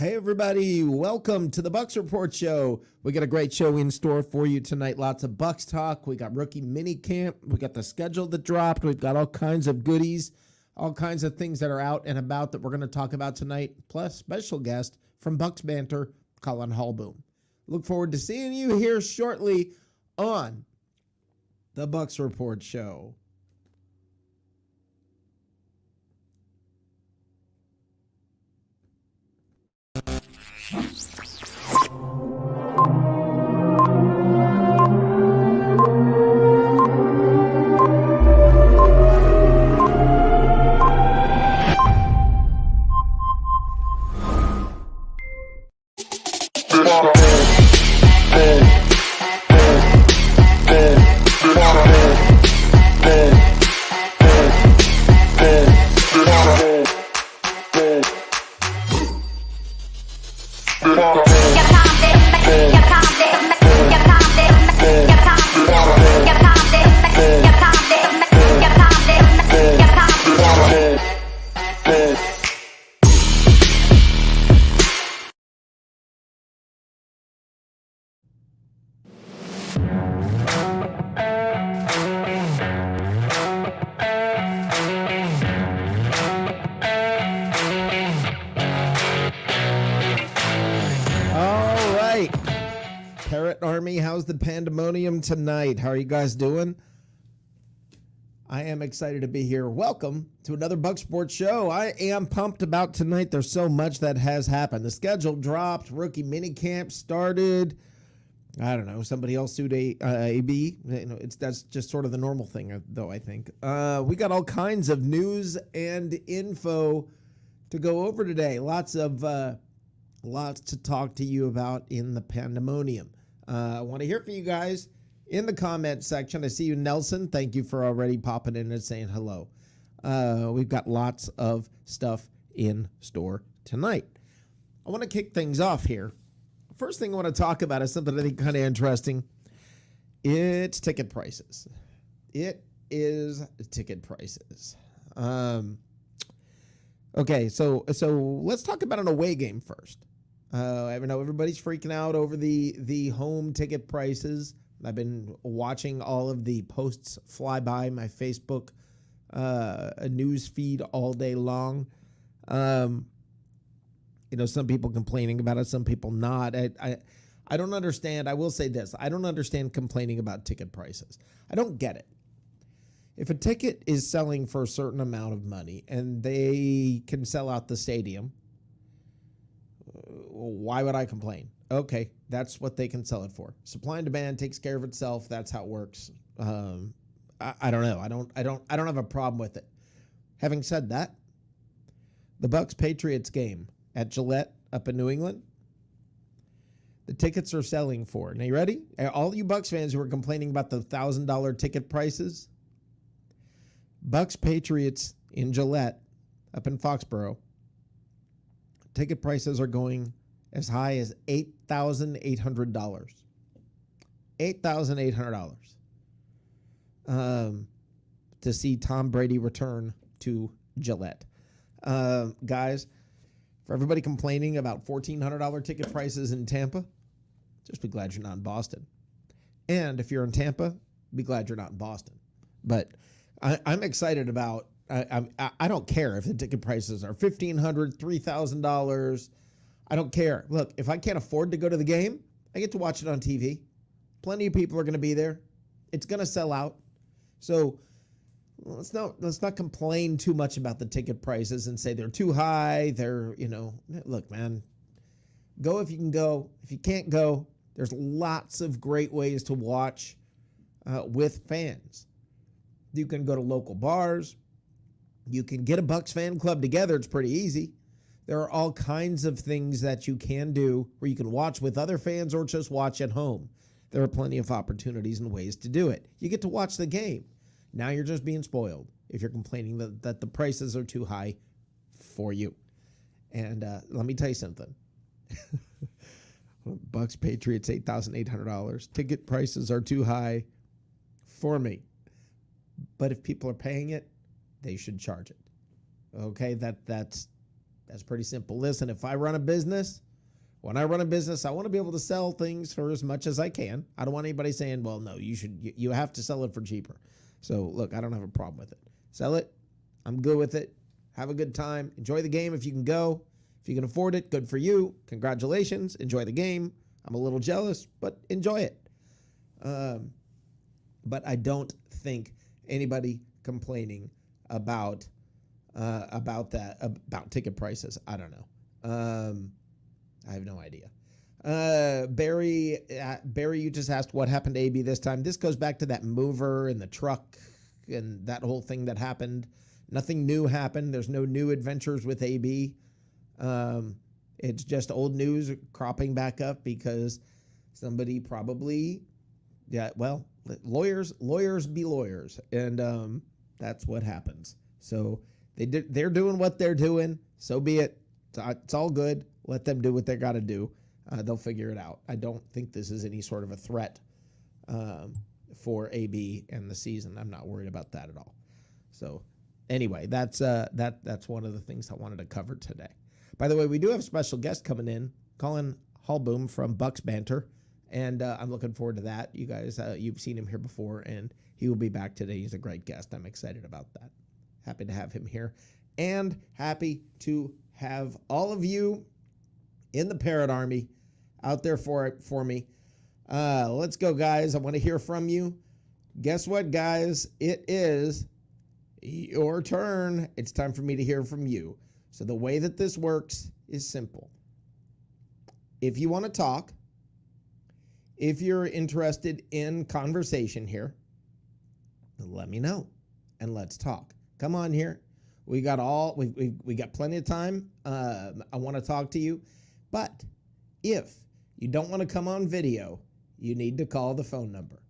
Hey everybody, welcome to the Bucs Report Show. We got a great show in store for you tonight. Lots of Bucs talk. We got rookie mini camp. We got the schedule that dropped. We've got all kinds of goodies, all kinds of things that are out and about that we're going to talk about tonight. Plus, special guest from Bucs Banter, Colin Haalboom. Look forward to seeing you here shortly on the Bucs Report Show. Parrot Army, how's the pandemonium tonight? How are you guys doing? I am excited to be here. Welcome to another Bucs Sports Show. I am pumped about tonight. There's so much that has happened. The schedule dropped. Rookie minicamp started. I don't know. Somebody else sued AB. That's just sort of the normal thing, though, I think. We got all kinds of news and info to go over today. Lots to talk to you about in the pandemonium. I want to hear from you guys in the comment section. I see you, Nelson. Thank you for already popping in and saying hello. We've got lots of stuff in store tonight. I want to kick things off here. First thing I want to talk about is something I think kind of interesting. It's ticket prices. It is ticket prices. Okay, so let's talk about an away game first. I know everybody's freaking out over the home ticket prices. I've been watching all of the posts fly by my Facebook news feed all day long. Some people complaining about it, some people not. I don't understand. I will say this. I don't understand complaining about ticket prices. I don't get it. If a ticket is selling for a certain amount of money and they can sell out the stadium, why would I complain? Okay, that's what they can sell it for. Supply and demand takes care of itself. That's how it works. I don't know. I don't have a problem with it. Having said that, the Bucs Patriots game at Gillette up in New England, the tickets are selling for. Now you ready? All you Bucs fans who are complaining about the $1,000 ticket prices, Bucs Patriots in Gillette up in Foxborough, ticket prices are going as high as $8,800. $8,800 to see Tom Brady return to Gillette. Guys, for everybody complaining about $1,400 ticket prices in Tampa, just be glad you're not in Boston. And if you're in Tampa, be glad you're not in Boston. But I'm excited about. I don't care if the ticket prices are $1,500, $3,000. I don't care. Look, if I can't afford to go to the game, I get to watch it on TV. Plenty of people are going to be there. It's going to sell out. So let's not complain too much about the ticket prices and say they're too high. Look, man, go if you can go. If you can't go, there's lots of great ways to watch with fans. You can go to local bars. You can get a Bucs fan club together. It's pretty easy. There are all kinds of things that you can do where you can watch with other fans or just watch at home. There are plenty of opportunities and ways to do it. You get to watch the game. Now you're just being spoiled if you're complaining that the prices are too high for you. And let me tell you something. Bucs Patriots, $8,800. Ticket prices are too high for me. But if people are paying it, they should charge it. Okay, That's pretty simple. Listen, if I run a business, when I run a business, I want to be able to sell things for as much as I can. I don't want anybody saying, well, no, you have to sell it for cheaper. So, look, I don't have a problem with it. Sell it. I'm good with it. Have a good time. Enjoy the game if you can go. If you can afford it, good for you. Congratulations. Enjoy the game. I'm a little jealous, but enjoy it. But I don't think anybody complaining about ticket prices. I don't know. I have no idea. Barry, you just asked what happened to AB this time. This goes back to that mover and the truck and that whole thing that happened. Nothing new happened. There's no new adventures with AB. It's just old news cropping back up because somebody probably, lawyers be lawyers, and that's what happens. So they're doing what they're doing. So be it. It's all good. Let them do what they got to do. They'll figure it out. I don't think this is any sort of a threat for AB and the season. I'm not worried about that at all. So anyway, that's one of the things I wanted to cover today. By the way, we do have a special guest coming in, Colin Haalboom from Bucs Banter, and I'm looking forward to that. You guys, you've seen him here before, and he will be back today. He's a great guest. I'm excited about that. Happy to have him here, and happy to have all of you in the Parrot Army out there for me. Let's go, guys. I want to hear from you. Guess what, guys? It is your turn. It's time for me to hear from you. So the way that this works is simple. If you want to talk, if you're interested in conversation here, let me know and let's talk. Come on here. We got plenty of time. I want to talk to you. But if you don't want to come on video, you need to call the phone number.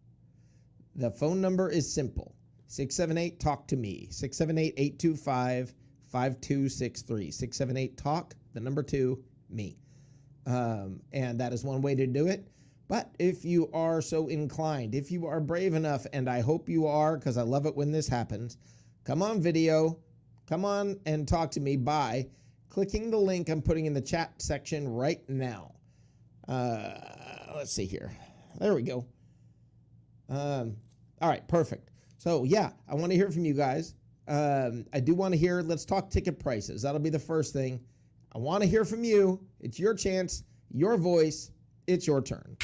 The phone number is simple. 678-TALK-TO-ME. 678-825-5263. 678-TALK, the number 2, me. And that is one way to do it. But if you are so inclined, if you are brave enough, and I hope you are because I love it when this happens, come on video. Come on and talk to me by clicking the link I'm putting in the chat section right now. Let's see here. There we go. All right, perfect. So, yeah, I want to hear from you guys. I do want to hear, let's talk ticket prices. That'll be the first thing. I want to hear from you. It's your chance, your voice. It's your turn.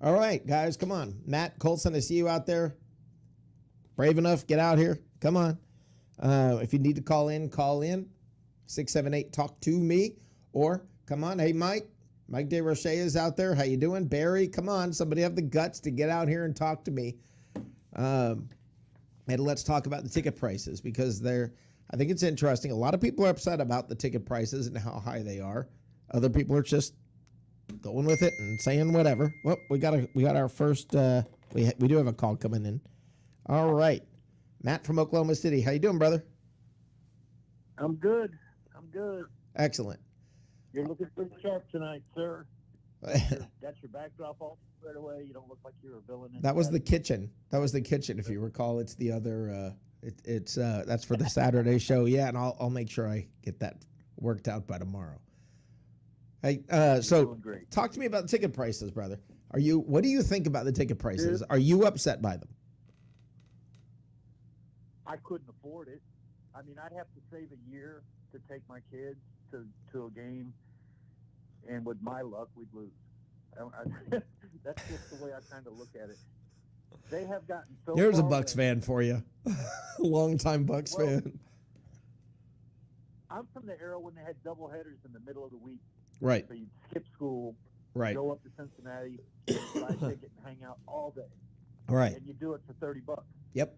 All right, guys, come on. Matt, Colson, I see you out there. Brave enough, get out here. Come on. If you need to call in, 678-TALK-TO-ME, or come on. Hey, Mike DeRoche is out there. How you doing? Barry, come on. Somebody have the guts to get out here and talk to me. And let's talk about the ticket prices because I think it's interesting. A lot of people are upset about the ticket prices and how high they are. Other people are just going with it and saying whatever. Well, we got our first. We do have a call coming in. All right, Matt from Oklahoma City. How you doing, brother? I'm good. Excellent. You're looking pretty sharp tonight, sir. Got your backdrop all squared away. You don't look like you're a villain. That was the kitchen. If you recall. It's the other. That's for the Saturday show. Yeah, and I'll make sure I get that worked out by tomorrow. Hey, so talk to me about the ticket prices, brother. What do you think about the ticket prices? Are you upset by them? I couldn't afford it. I mean, I'd have to save a year to take my kids to a game, and with my luck, we'd lose. That's just the way I kind of look at it. They have gotten so. Here's a Bucs fan for you, longtime Bucs fan. I'm from the era when they had doubleheaders in the middle of the week. Right. So you'd skip school, right, go up to Cincinnati, buy a ticket, and hang out all day. Right. And you do it for $30. Yep.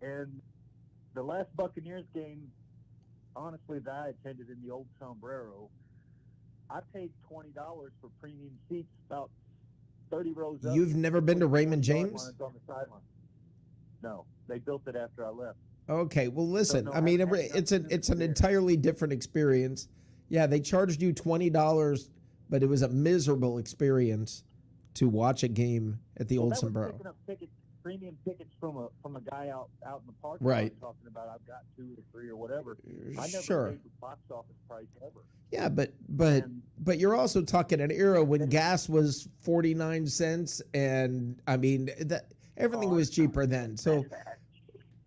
And the last Buccaneers game, honestly, that I attended in the old Sombrero, I paid $20 for premium seats, about 30 rows up. You've never been to Raymond James? On the sideline. No, they built it after I left. Okay, well, listen. So, no, I mean, it's an entirely different experience. Yeah, they charged you $20, but it was a miserable experience. to watch a game at the Well, Old that was Sombrero. picking up premium tickets from a guy out in the park. Right. Talking about I've got 2 or 3 or whatever. I never Sure. paid the box office price ever. Yeah, but And- you're also talking an era when gas was 49 cents, and I mean that everything was cheaper then. So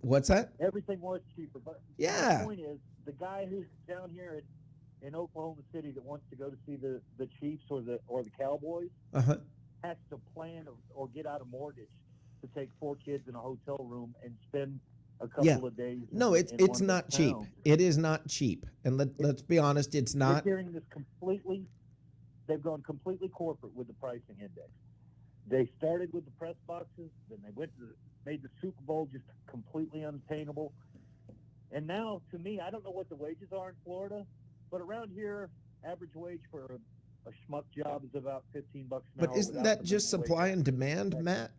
what's that? Everything was cheaper, but Yeah. the point is, the guy who's down here in Oklahoma City that wants to go to see the Chiefs or the Cowboys Uh-huh. has to plan or get out a mortgage to take 4 kids in a hotel room and spend a couple of days. No, in it's one not big cheap. town. It is not cheap. And let's be honest, it's not. They're doing this completely. They've gone completely corporate with the pricing index. They started with the press boxes, then they made the Super Bowl just completely unattainable. And now, to me, I don't know what the wages are in Florida, but around here, average wage for a schmuck job is about $15 an hour. But isn't without that the just minimum supply wage. and demand, Matt?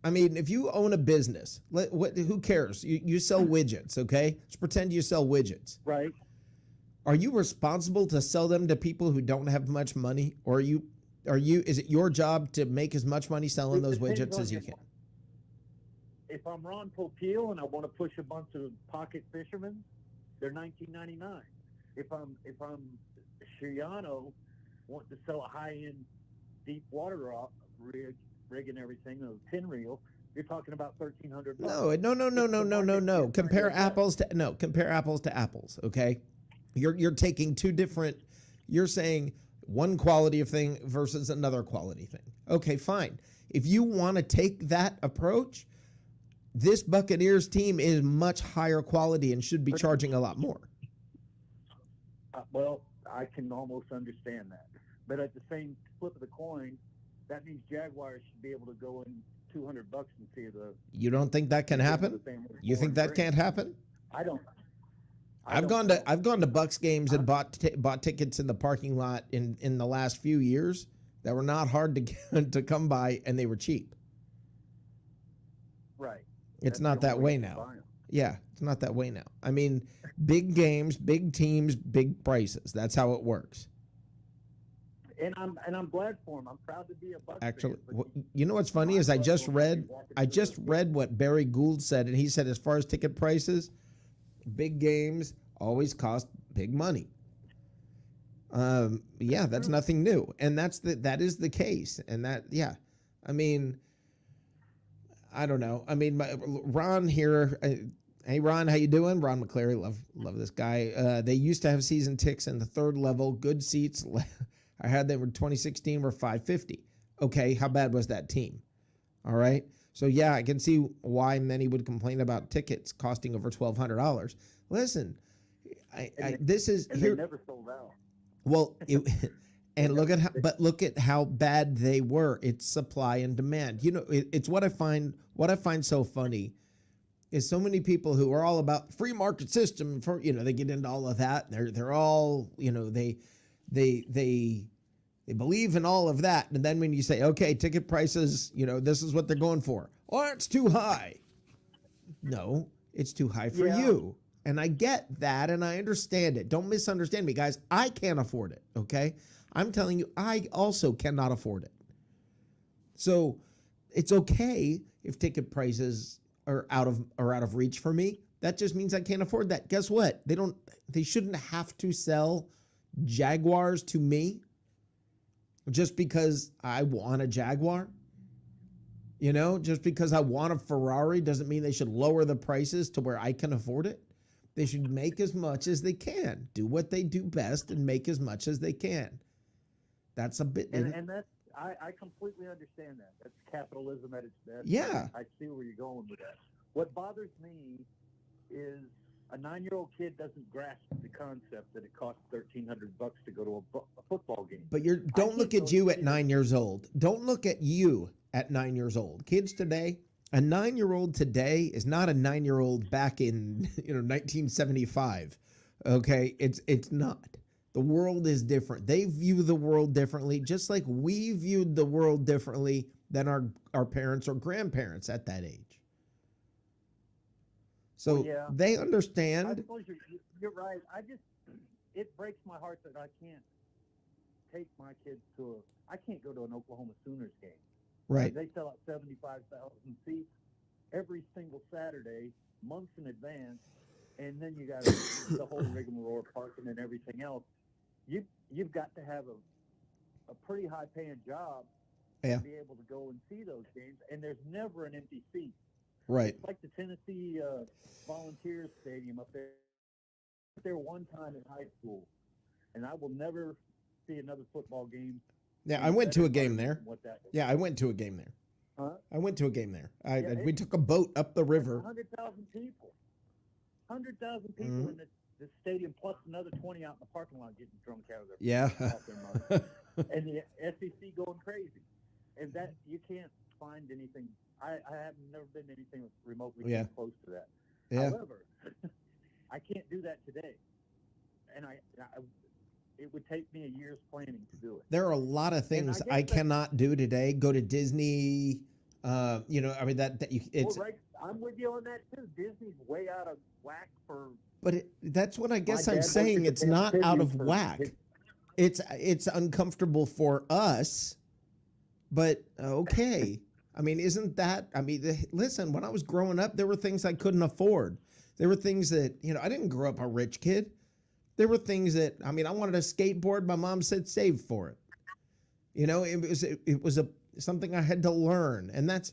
I mean, if you own a business, who cares? You sell widgets, okay? Let's pretend you sell widgets. Right. Are you responsible to sell them to people who don't have much money, or is it your job to make as much money selling those Depends widgets on as you your- can? If I'm Ron Popeil and I want to push a bunch of pocket fishermen, they're $19.99. If I'm Shiano, want to sell a high-end deep water rig and everything, a pin reel, you're talking about $1,300. No. Compare apples to apples, okay? You're taking two different. You're saying one quality of thing versus another quality thing. Okay, fine. If you want to take that approach, this Buccaneers team is much higher quality and should be charging a lot more. Well, I can almost understand that. But at the same flip of the coin, that means Jaguars should be able to go in $200 and see the. You don't think that can happen? You think that can't happen? I don't. I've gone to Bucs games and bought tickets in the parking lot in the last few years that were not hard to get, to come by, and they were cheap. Right. It's not that way now. Yeah, it's not that way now. I mean, big games, big teams, big prices. That's how it works. And I'm glad for him. I'm proud to be a Bucs Actually, fan, you know what's funny is I just read what Barry Gould said, and he said as far as ticket prices, big games always cost big money. Yeah, that's nothing new, and that is the case, and I mean, I don't know. I mean, Ron here. Hey, Ron, how you doing? Ron McClary, love this guy. They used to have season tickets in the third level, good seats. I had them in 2016 were $550. Okay, how bad was that team? All right. So yeah, I can see why many would complain about tickets costing over $1,200. Listen, this is and here. They never sold out. Well, and look at how bad they were. It's supply and demand. You know, it's what I find so funny is so many people who are all about free market system. For they get into all of that. They're all they believe in all of that, and then when you say, okay, ticket prices, this is what they're going for. Or it's too high. No, it's too high for you. And I get that, and I understand it. Don't misunderstand me, guys. I can't afford it, okay? I'm telling you, I also cannot afford it. So it's okay if ticket prices are out of reach for me. That just means I can't afford that. Guess what? They shouldn't have to sell Jaguars to me just because I want a Jaguar. Just because I want a Ferrari doesn't mean they should lower the prices to where I can afford it. They should make as much as they can, do what they do best, and make as much as they can. That's a bit. And that's I completely understand that. That's capitalism at its best. Yeah. I see where you're going with that. What bothers me is a 9-year-old kid doesn't grasp the concept that it costs $1,300 to go to a football game. But don't look at you at 9 years old. Don't look at you at 9 years old. Kids today, a 9-year-old today is not a 9-year-old back in 1975. Okay, it's not. The world is different. They view the world differently, just like we viewed the world differently than our parents or grandparents at that age. So they understand. I suppose you're right. It breaks my heart that I can't take my kids to I can't go to an Oklahoma Sooners game. Right. They sell out 75,000 seats every single Saturday, months in advance, and then you got the whole rigmarole, parking and everything else. You've got to have a pretty high-paying job Yeah. to be able to go and see those games, and there's never an empty seat. Right. It's like the Tennessee Volunteers Stadium up there. I was there one time in high school, and I will never see another football game. Yeah, I went to a game there. What that was. Yeah, I went to a game there. Huh? I went to a game there. Yeah, We took a boat up the river. 100,000 people. 100,000 people in the stadium, plus another 20 out in the parking lot getting drunk out of their Yeah. off their money. And the SEC going crazy. And that you can't find anything. I have never been anything remotely close to that. Yeah. However, I can't do that today. And it would take me a year's planning to do it. There are a lot of things I cannot do today. Go to Disney. I mean that you. It's. Well, right, I'm with you on that too. Disney's way out of whack for. But that's what I guess I'm dad saying. went to It's Disney not out of for whack. It's uncomfortable for us, but okay. I mean, isn't that? I mean, listen. When I was growing up, there were things I couldn't afford. There were things that I didn't grow up a rich kid. There were things that I wanted a skateboard. My mom said save for it. It was something I had to learn, and that's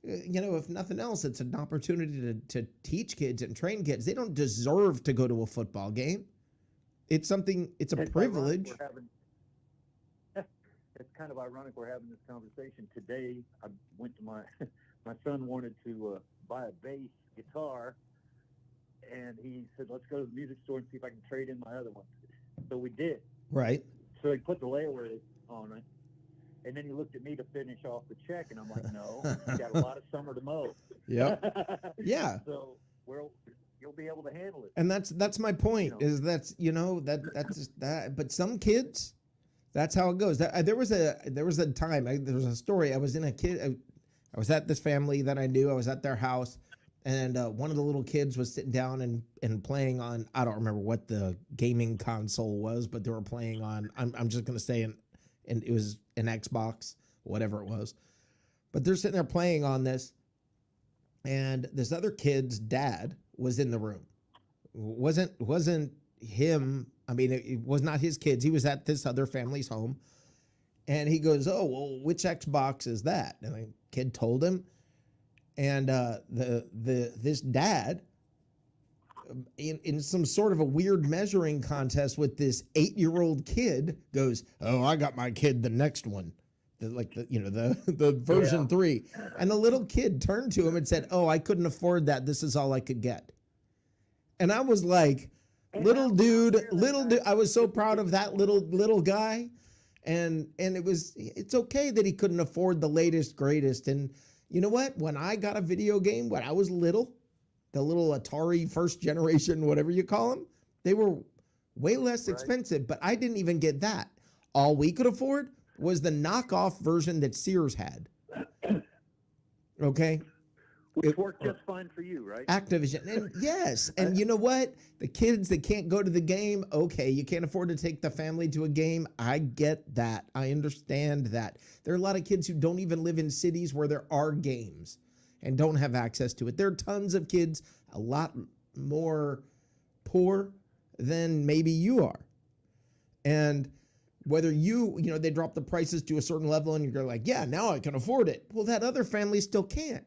if nothing else, it's an opportunity to teach kids and train kids. They don't deserve to go to a football game. It's something. It's a privilege. It's kind of ironic we're having this conversation today. I went to my son wanted to buy a bass guitar, and he said, "Let's go to the music store and see if I can trade in my other one." So we did. Right. So he put the layaway on it, and then he looked at me to finish off the check, and I'm like, "No, you got a lot of summer to mow." Yep. Yeah. So you'll be able to handle it. And that's my point. Is that's that. But some kids, that's how it goes. There was a time. There was a story. I was at this family that I knew. I was at their house. And one of the little kids was sitting down and playing on, I don't remember what the gaming console was, but they were playing on, I'm just going to say, and it was an Xbox, whatever it was. But they're sitting there playing on this, and this other kid's dad was in the room. Wasn't him. I mean, it was not his kids. He was at this other family's home. And he goes, "Oh, well, which Xbox is that?" And the kid told him. And this dad, in some sort of a weird measuring contest with this 8-year-old kid, goes, "Oh, I got my kid the next one, the version 3." And the little kid turned to him and said, "Oh, I couldn't afford that. This is all I could get." And I was like, little dude. I was so proud of that little guy, and it's okay that he couldn't afford the latest, greatest. And you know what? When I got a video game when I was little, the little Atari first generation, whatever you call them, they were way less expensive, but I didn't even get that. All we could afford was the knockoff version that Sears had. Okay? Which worked just fine for you, right? Activision. And yes. And you know what? The kids that can't go to the game, okay, you can't afford to take the family to a game. I get that. I understand that. There are a lot of kids who don't even live in cities where there are games and don't have access to it. There are tons of kids a lot more poor than maybe you are. And whether they drop the prices to a certain level and you're like, yeah, now I can afford it. Well, that other family still can't.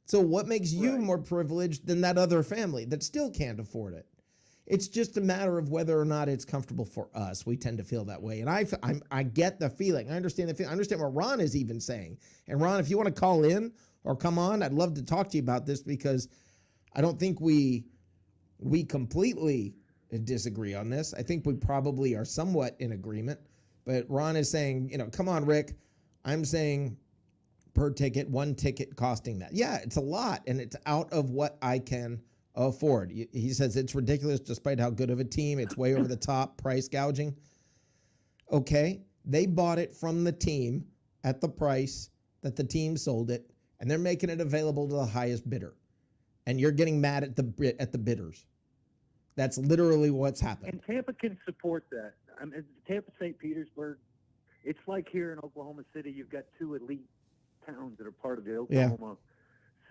So what makes you more privileged than that other family that still can't afford it? It's just a matter of whether or not it's comfortable for us. We tend to feel that way. And I get the feeling. I understand the feeling. I understand what Ron is even saying. And Ron, if you want to call in or come on, I'd love to talk to you about this, because I don't think we completely disagree on this. I think we probably are somewhat in agreement. But Ron is saying, come on, Rick. I'm saying per ticket, one ticket costing that. Yeah, it's a lot, and it's out of what I can afford. He says it's ridiculous despite how good of a team. It's way over the top, price gouging. Okay, they bought it from the team at the price that the team sold it, and they're making it available to the highest bidder. And you're getting mad at the bidders. That's literally what's happened. And Tampa can support that. I mean, Tampa, St. Petersburg, it's like here in Oklahoma City, you've got two elite towns that are part of the Oklahoma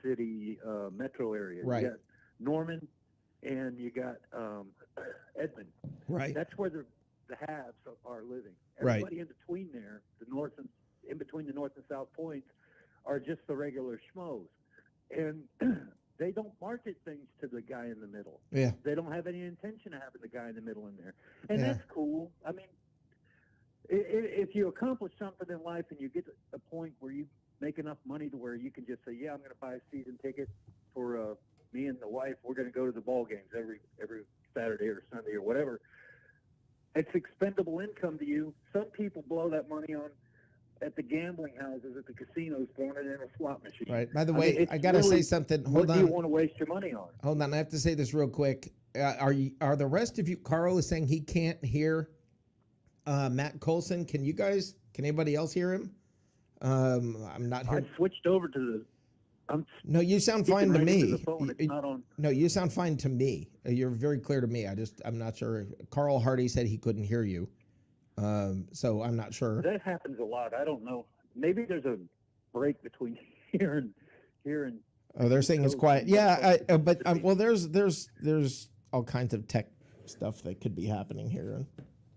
City metro area. Right. You got Norman and you got Edmond. Right. That's where the haves are living. Right. Everybody in between there, in between the north and south points, are just the regular schmoes. And they don't market things to the guy in the middle. Yeah. They don't have any intention of having the guy in the middle in there. And Yeah. that's cool. I mean, if you accomplish something in life and you get to a point where you make enough money to where you can just say, yeah, I'm going to buy a season ticket for me and the wife. We're going to go to the ball games every Saturday or Sunday or whatever. It's expendable income to you. Some people blow that money on at the gambling houses, at the casinos, throwing it in a slot machine. Right. By the way, I got to really, say something. What Hold do you on. want to waste your money on? Hold on. I have to say this real quick. Are the rest of you, Carl is saying he can't hear Matt Colson. Can anybody else hear him? I'm not I here. switched over to the. No, you sound fine to me. The phone. It's not on. No, you sound fine to me. You're very clear to me. I'm not sure. Carl Hardy said he couldn't hear you. So I'm not sure. That happens a lot. I don't know. Maybe there's a break between here and. Oh, they're saying it's quiet. Yeah, well, there's all kinds of tech stuff that could be happening here.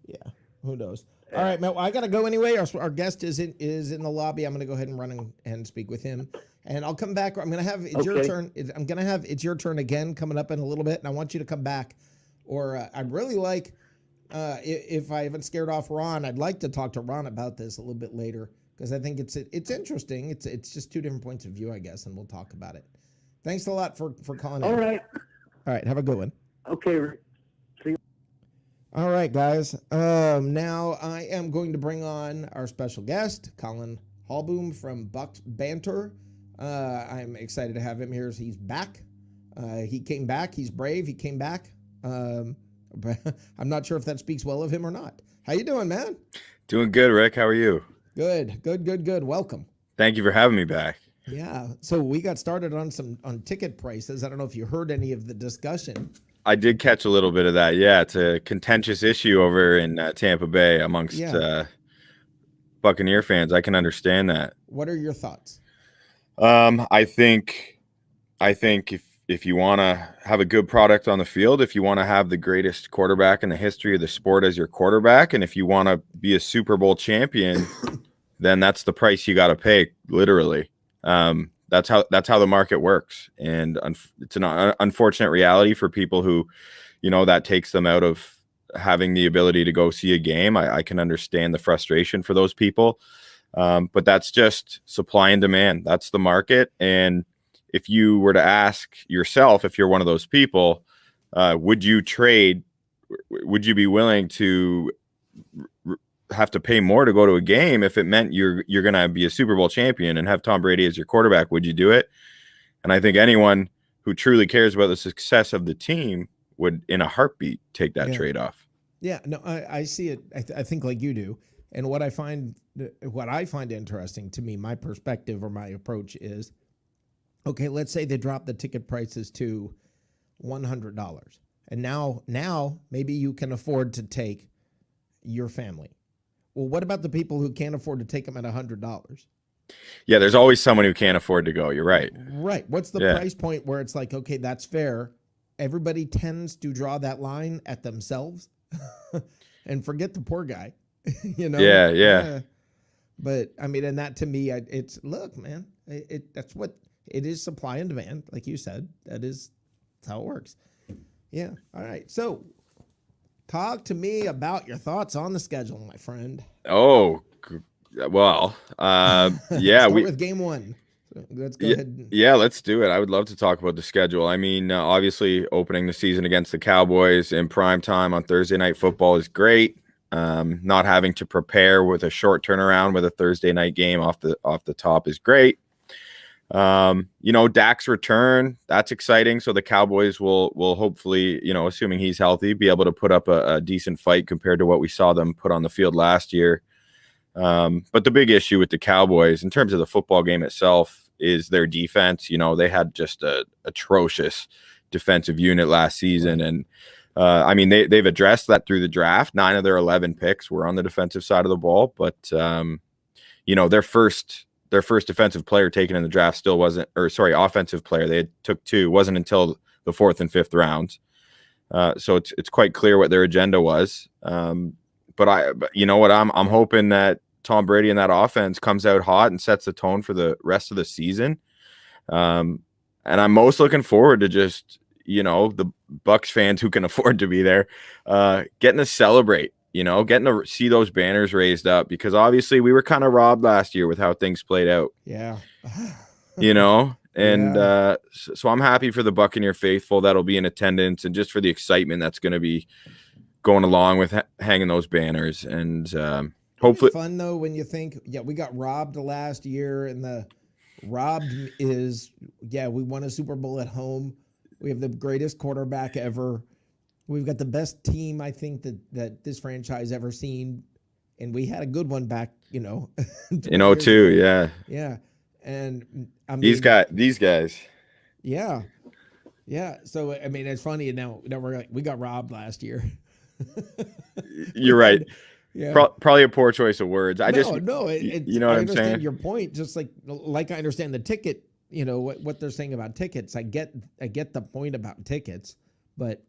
Yeah, who knows? All right, Matt. Well, I got to go anyway. Our guest is in the lobby. I'm going to go ahead and run and speak with him, and I'll come back. I'm going to have your turn. I'm going to have it's your turn again coming up in a little bit, and I want you to come back. Or I'd really like, if I haven't scared off Ron, I'd like to talk to Ron about this a little bit later because I think it's interesting. It's just two different points of view, I guess, and we'll talk about it. Thanks a lot for calling in. All right. All right. Have a good one. Okay, Rick. See you. All right, guys. Now I am going to bring on our special guest, Colin Haalboom from Bucs Banter. I'm excited to have him here. He's back. He came back. He's brave. He came back. But I'm not sure if that speaks well of him or not. How you doing, man? Doing good, Rick. How are you? Good. Welcome. Thank you for having me back. Yeah. So we got started on ticket prices. I don't know if you heard any of the discussion. I did catch a little bit of that. Yeah, it's a contentious issue over in Tampa Bay amongst Buccaneer fans. I can understand that. What are your thoughts? I think if you want to have a good product on the field, if you want to have the greatest quarterback in the history of the sport as your quarterback, and if you want to be a Super Bowl champion, then that's the price you got to pay, literally. That's how the market works. And it's an unfortunate reality for people who, that takes them out of having the ability to go see a game. I can understand the frustration for those people. But that's just supply and demand. That's the market. And if you were to ask yourself, if you're one of those people, would you trade? Would you be willing to have to pay more to go to a game if it meant you're going to be a Super Bowl champion and have Tom Brady as your quarterback? Would you do it? And I think anyone who truly cares about the success of the team would, in a heartbeat, take that trade-off. Yeah, no, I see it. I think like you do. And what I find interesting to me, my perspective or my approach is, okay, let's say they drop the ticket prices to $100. And now maybe you can afford to take your family. Well, what about the people who can't afford to take them at $100? Yeah, there's always someone who can't afford to go. You're right. Right. What's the price point where it's like, okay, that's fair? Everybody tends to draw that line at themselves and forget the poor guy. Yeah. But I mean, and that to me, look, man, that's what it is, supply and demand, like you said. That's how it works. Yeah. All right. So talk to me about your thoughts on the schedule, my friend. Oh, well, yeah. Start with game one. So let's go ahead. Yeah, let's do it. I would love to talk about the schedule. I mean, obviously, opening the season against the Cowboys in prime time on Thursday Night Football is great. Not having to prepare with a short turnaround with a Thursday night game off the top is great. Dak's return, that's exciting. So the Cowboys will hopefully, assuming he's healthy, be able to put up a decent fight compared to what we saw them put on the field last year. But the big issue with the Cowboys in terms of the football game itself is their defense. They had just a atrocious defensive unit last season. And I mean, they've addressed that through the draft. 9 of their 11 picks were on the defensive side of the ball, but their first defensive player taken in the draft still wasn't, or sorry, offensive player they took 2 wasn't until the 4th and 5th rounds. So it's quite clear what their agenda was. But you know what, I'm hoping that Tom Brady and that offense comes out hot and sets the tone for the rest of the season. And I'm most looking forward to just, the Bucs fans who can afford to be there, getting to celebrate, getting to see those banners raised up, because obviously we were kind of robbed last year with how things played out. Yeah. And Yeah. so I'm happy for the Buccaneer faithful that'll be in attendance, and just for the excitement that's going to be going along with hanging those banners. And hopefully fun though when you think, we got robbed last year, and the robbed is, we won a Super Bowl at home. We have the greatest quarterback ever. We've got the best team I think that this franchise ever seen, and we had a good one back, in 02. Yeah. Yeah. And I mean, these guys. Yeah. Yeah. So I mean, it's funny now we're like, we got robbed last year. You're right. Yeah. Probably a poor choice of words. You know what I I'm understand saying? your point. Just like I understand the ticket, what they're saying about tickets. I get the point about tickets, but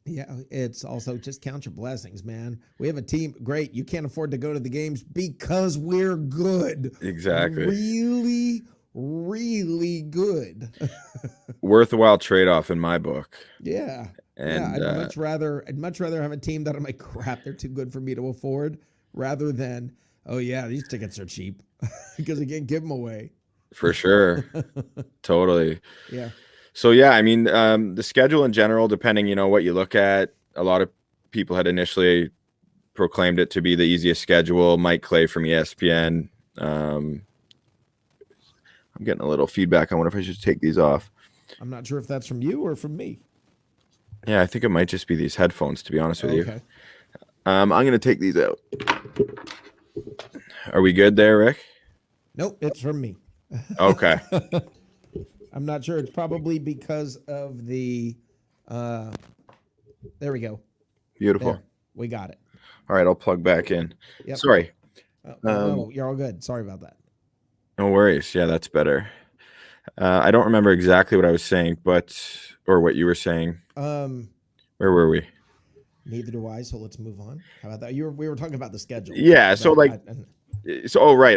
yeah, it's also just count your blessings, man. We have a team. Great. You can't afford to go to the games because we're good. Exactly. Really, really good. Worthwhile trade-off in my book. Yeah. And I'd much rather have a team that I'm like, crap, they're too good for me to afford, rather than, oh yeah, these tickets are cheap because I can't give them away. For sure. Totally. Yeah. So yeah, I mean, the schedule in general, depending, what you look at, a lot of people had initially proclaimed it to be the easiest schedule. Mike Clay from ESPN. I'm getting a little feedback. I wonder if I should take these off. I'm not sure if that's from you or from me. Yeah, I think it might just be these headphones, to be honest with you. Okay. I'm going to take these out. Are we good there, Rick? Nope, it's from me. Okay. I'm not sure. It's probably because of the. There we go. Beautiful. There, we got it. All right, I'll plug back in. Yep. Sorry. No, you're all good. Sorry about that. No worries. Yeah, that's better. I don't remember exactly what I was saying, or what you were saying. Where were we? Neither do I. So let's move on. How about that? We were talking about the schedule. Yeah. So right.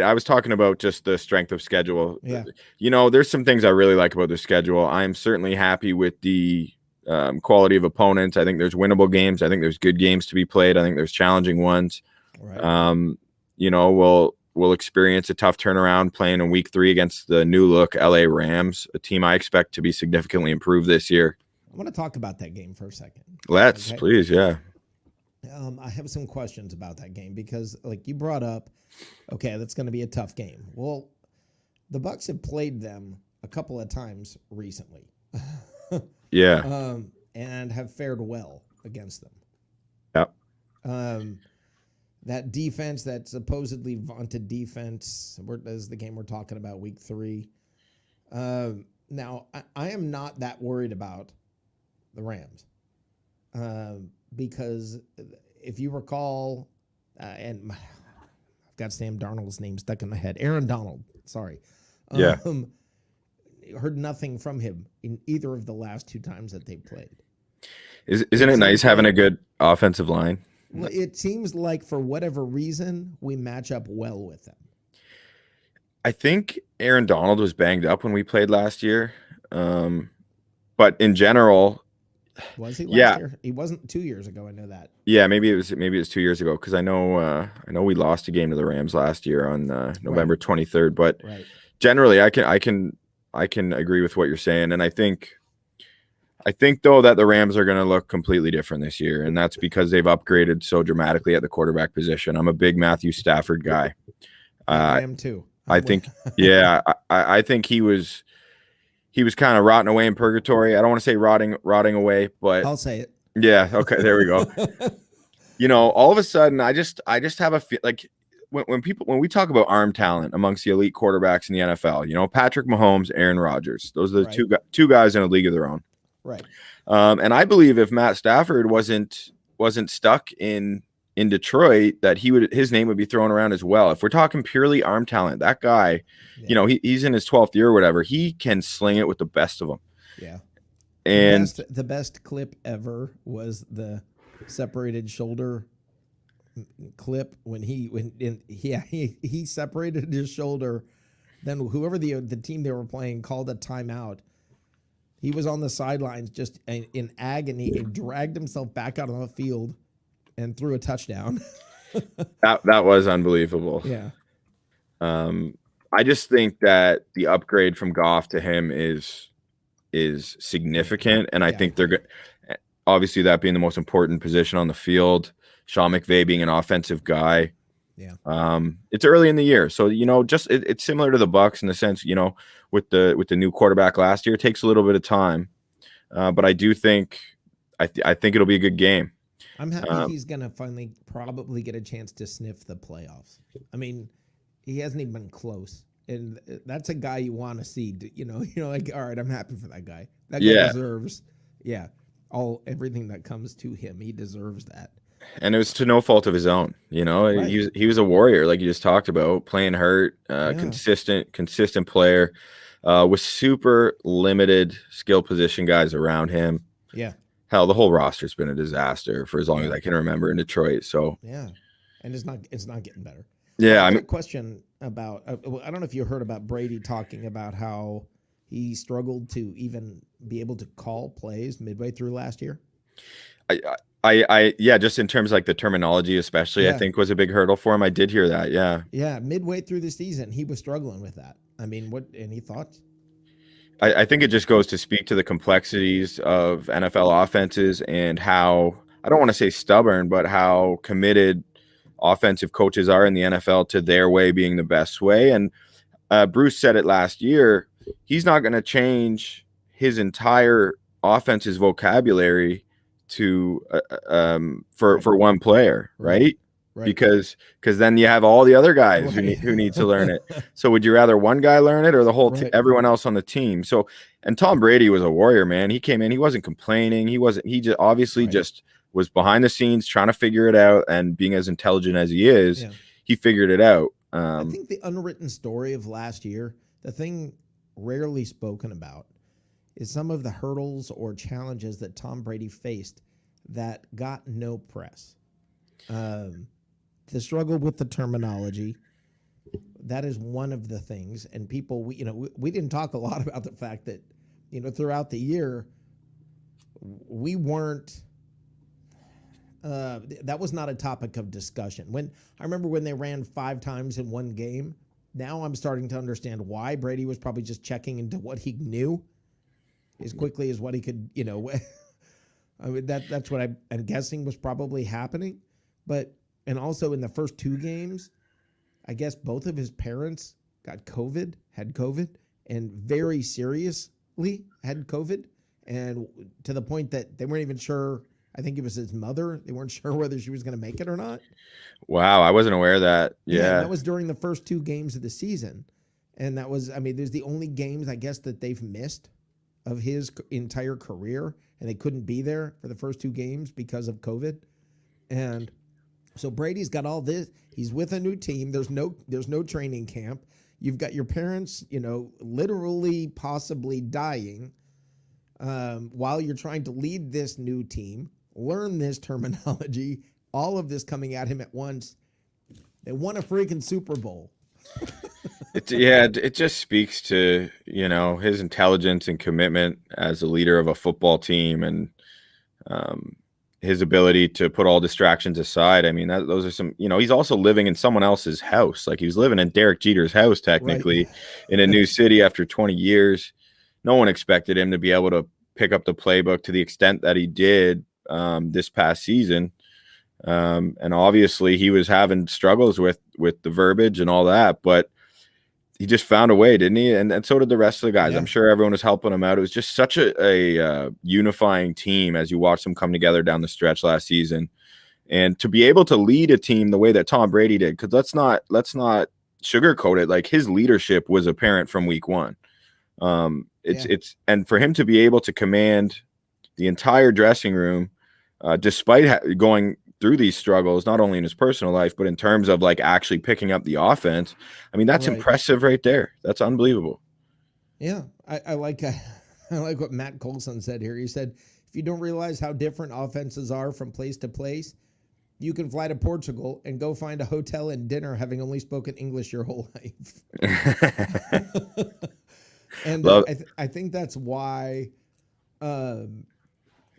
I was talking about just the strength of schedule. Yeah. There's some things I really like about the schedule. I'm certainly happy with the quality of opponents. I think there's winnable games. I think there's good games to be played. I think there's challenging ones. Right. We'll experience a tough turnaround playing in week 3 against the new look LA Rams, a team I expect to be significantly improved this year. I want to talk about that game for a second. Let's, okay? Please. Yeah. I have some questions about that game because, like you brought up, okay, that's going to be a tough game. Well, the Bucs have played them a couple of times recently. Yeah. And have fared well against them. Yep. That defense, that supposedly vaunted defense, is the game we're talking about, week 3. Now, I am not that worried about the Rams because if you recall, and I've got Sam Darnold's name stuck in my head, Aaron Donald, sorry. Yeah. Heard nothing from him in either of the last 2 times that they played. Isn't it nice having a good offensive line? Well, it seems like for whatever reason, we match up well with them. I think Aaron Donald was banged up when we played last year. But in general, was he last year? He wasn't 2 years ago. I know that. Yeah, maybe it was 2 years ago, because I know we lost a game to the Rams last year on November 23rd. But generally, I can agree with what you're saying, and I think though that the Rams are going to look completely different this year, and that's because they've upgraded so dramatically at the quarterback position. I'm a big Matthew Stafford guy. I am too. I think, yeah, I think he was kind of rotting away in purgatory. I don't want to say rotting away, but I'll say it. Yeah. Okay. There we go. All of a sudden, I just have a feel like when we talk about arm talent amongst the elite quarterbacks in the NFL, Patrick Mahomes, Aaron Rodgers, those are the two guys in a league of their own. Right. And I believe if Matt Stafford wasn't stuck in Detroit, that his name would be thrown around as well. If we're talking purely arm talent, that guy, Yeah. he's in his 12th year or whatever. He can sling it with the best of them. Yeah. And The best clip ever was the separated shoulder clip when he separated his shoulder. Then whoever the team they were playing called a timeout. He was on the sidelines just in agony and dragged himself back out on the field and threw a touchdown. that was unbelievable. Yeah. I just think that the upgrade from Goff to him is significant, and I think they're good. Obviously, that being the most important position on the field, Sean McVay being an offensive guy. Yeah. It's early in the year, so it's similar to the Bucs in the sense, with the new quarterback last year, it takes a little bit of time, but I do think I think it'll be a good game. I'm happy he's gonna finally probably get a chance to sniff the playoffs. I mean, he hasn't even been close, and that's a guy you want to see. Like, all right, I'm happy for that guy. That guy deserves, everything that comes to him. He deserves that. And it was to no fault of his own. Right. He was a warrior, like you just talked about, playing hurt, consistent player, with super limited skill position guys around him. Yeah. Hell, the whole roster's been a disaster for as long as I can remember in Detroit. So yeah, and it's not getting better. Yeah, I got a question about. I don't know if you heard about Brady talking about how he struggled to even be able to call plays midway through last year. Just in terms of like the terminology, especially, I think was a big hurdle for him. I did hear that. Yeah, midway through the season, he was struggling with that. I mean, any thoughts? I think it just goes to speak to the complexities of NFL offenses and how, I don't want to say stubborn, but how committed offensive coaches are in the NFL to their way being the best way. And Bruce said it last year, he's not going to change his entire offense's vocabulary to for one player, right? Because then you have all the other guys who need to learn it. So would you rather one guy learn it or the whole everyone else on the team? So, and Tom Brady was a warrior, man. He came in, he wasn't complaining. He just obviously just was behind the scenes trying to figure it out, and being as intelligent as he is, he figured it out. I think the unwritten story of last year, the thing rarely spoken about, is some of the hurdles or challenges that Tom Brady faced that got no press. The struggle with the terminology, that is one of the things. And people, we didn't talk a lot about the fact that, throughout the year, we weren't, that was not a topic of discussion. I remember when they ran 5 times in one game, now I'm starting to understand why. Brady was probably just checking into what he knew as quickly as what he could, I mean, that's what I'm guessing was probably happening. And also in the first 2 games, I guess both of his parents had COVID, and very seriously had COVID, and to the point that they weren't even sure. I think it was his mother. They weren't sure whether she was going to make it or not. Wow, I wasn't aware of that. Yeah, that was during the first 2 games of the season, and that was, there's the only games I guess that they've missed of his entire career, and they couldn't be there for the first 2 games because of COVID, and so Brady's got all this. He's with a new team. There's no training camp. You've got your parents, literally possibly dying, while you're trying to lead this new team, learn this terminology, all of this coming at him at once. They won a freaking Super Bowl. It just speaks to, his intelligence and commitment as a leader of a football team, and his ability to put all distractions aside. I mean, those are some, he's also living in someone else's house. Like, he was living in Derek Jeter's house, technically, in a new city after 20 years. No one expected him to be able to pick up the playbook to the extent that he did this past season. And obviously he was having struggles with the verbiage and all that, but he just found a way, didn't he? And so did the rest of the guys. I'm sure everyone was helping him out. It was just such a unifying team as you watch them come together down the stretch last season. And to be able to lead a team the way that Tom Brady did, because let's not sugarcoat it. Like, his leadership was apparent from week 1. And for him to be able to command the entire dressing room, despite going through these struggles, not only in his personal life, but in terms of like actually picking up the offense. I mean, that's Right. impressive right there. That's unbelievable. Yeah, I like I like what Matt Colson said here. He said, if you don't realize how different offenses are from place to place, you can fly to Portugal and go find a hotel and dinner having only spoken English your whole life. And Love. I think that's why. I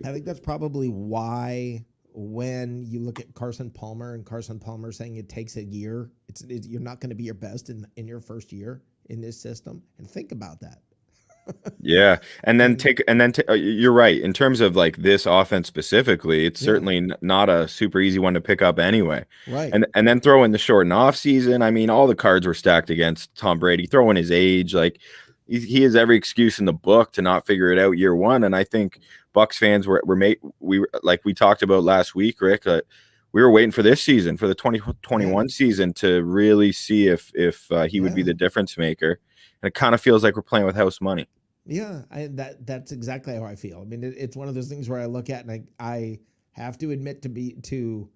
think that's probably why when you look at Carson Palmer and Carson Palmer saying it takes a year, you're not going to be your best in your first year in this system. And think about that. Yeah, and then And you're right in terms of like this offense specifically. It's yeah, certainly not a super easy one to pick up anyway. right. And then throw in the shortened off season. I mean, all the cards were stacked against Tom Brady. Throw in his age, like he has every excuse in the book to not figure it out year one. And I think Bucs fans were like we talked about last week, Rick. We were waiting for this season, for the 2021 season, to really see if he would be Yeah. the difference maker. And it kind of feels like we're playing with house money. Yeah, that's exactly how I feel. I mean, it's one of those things where I look at and I have to admit to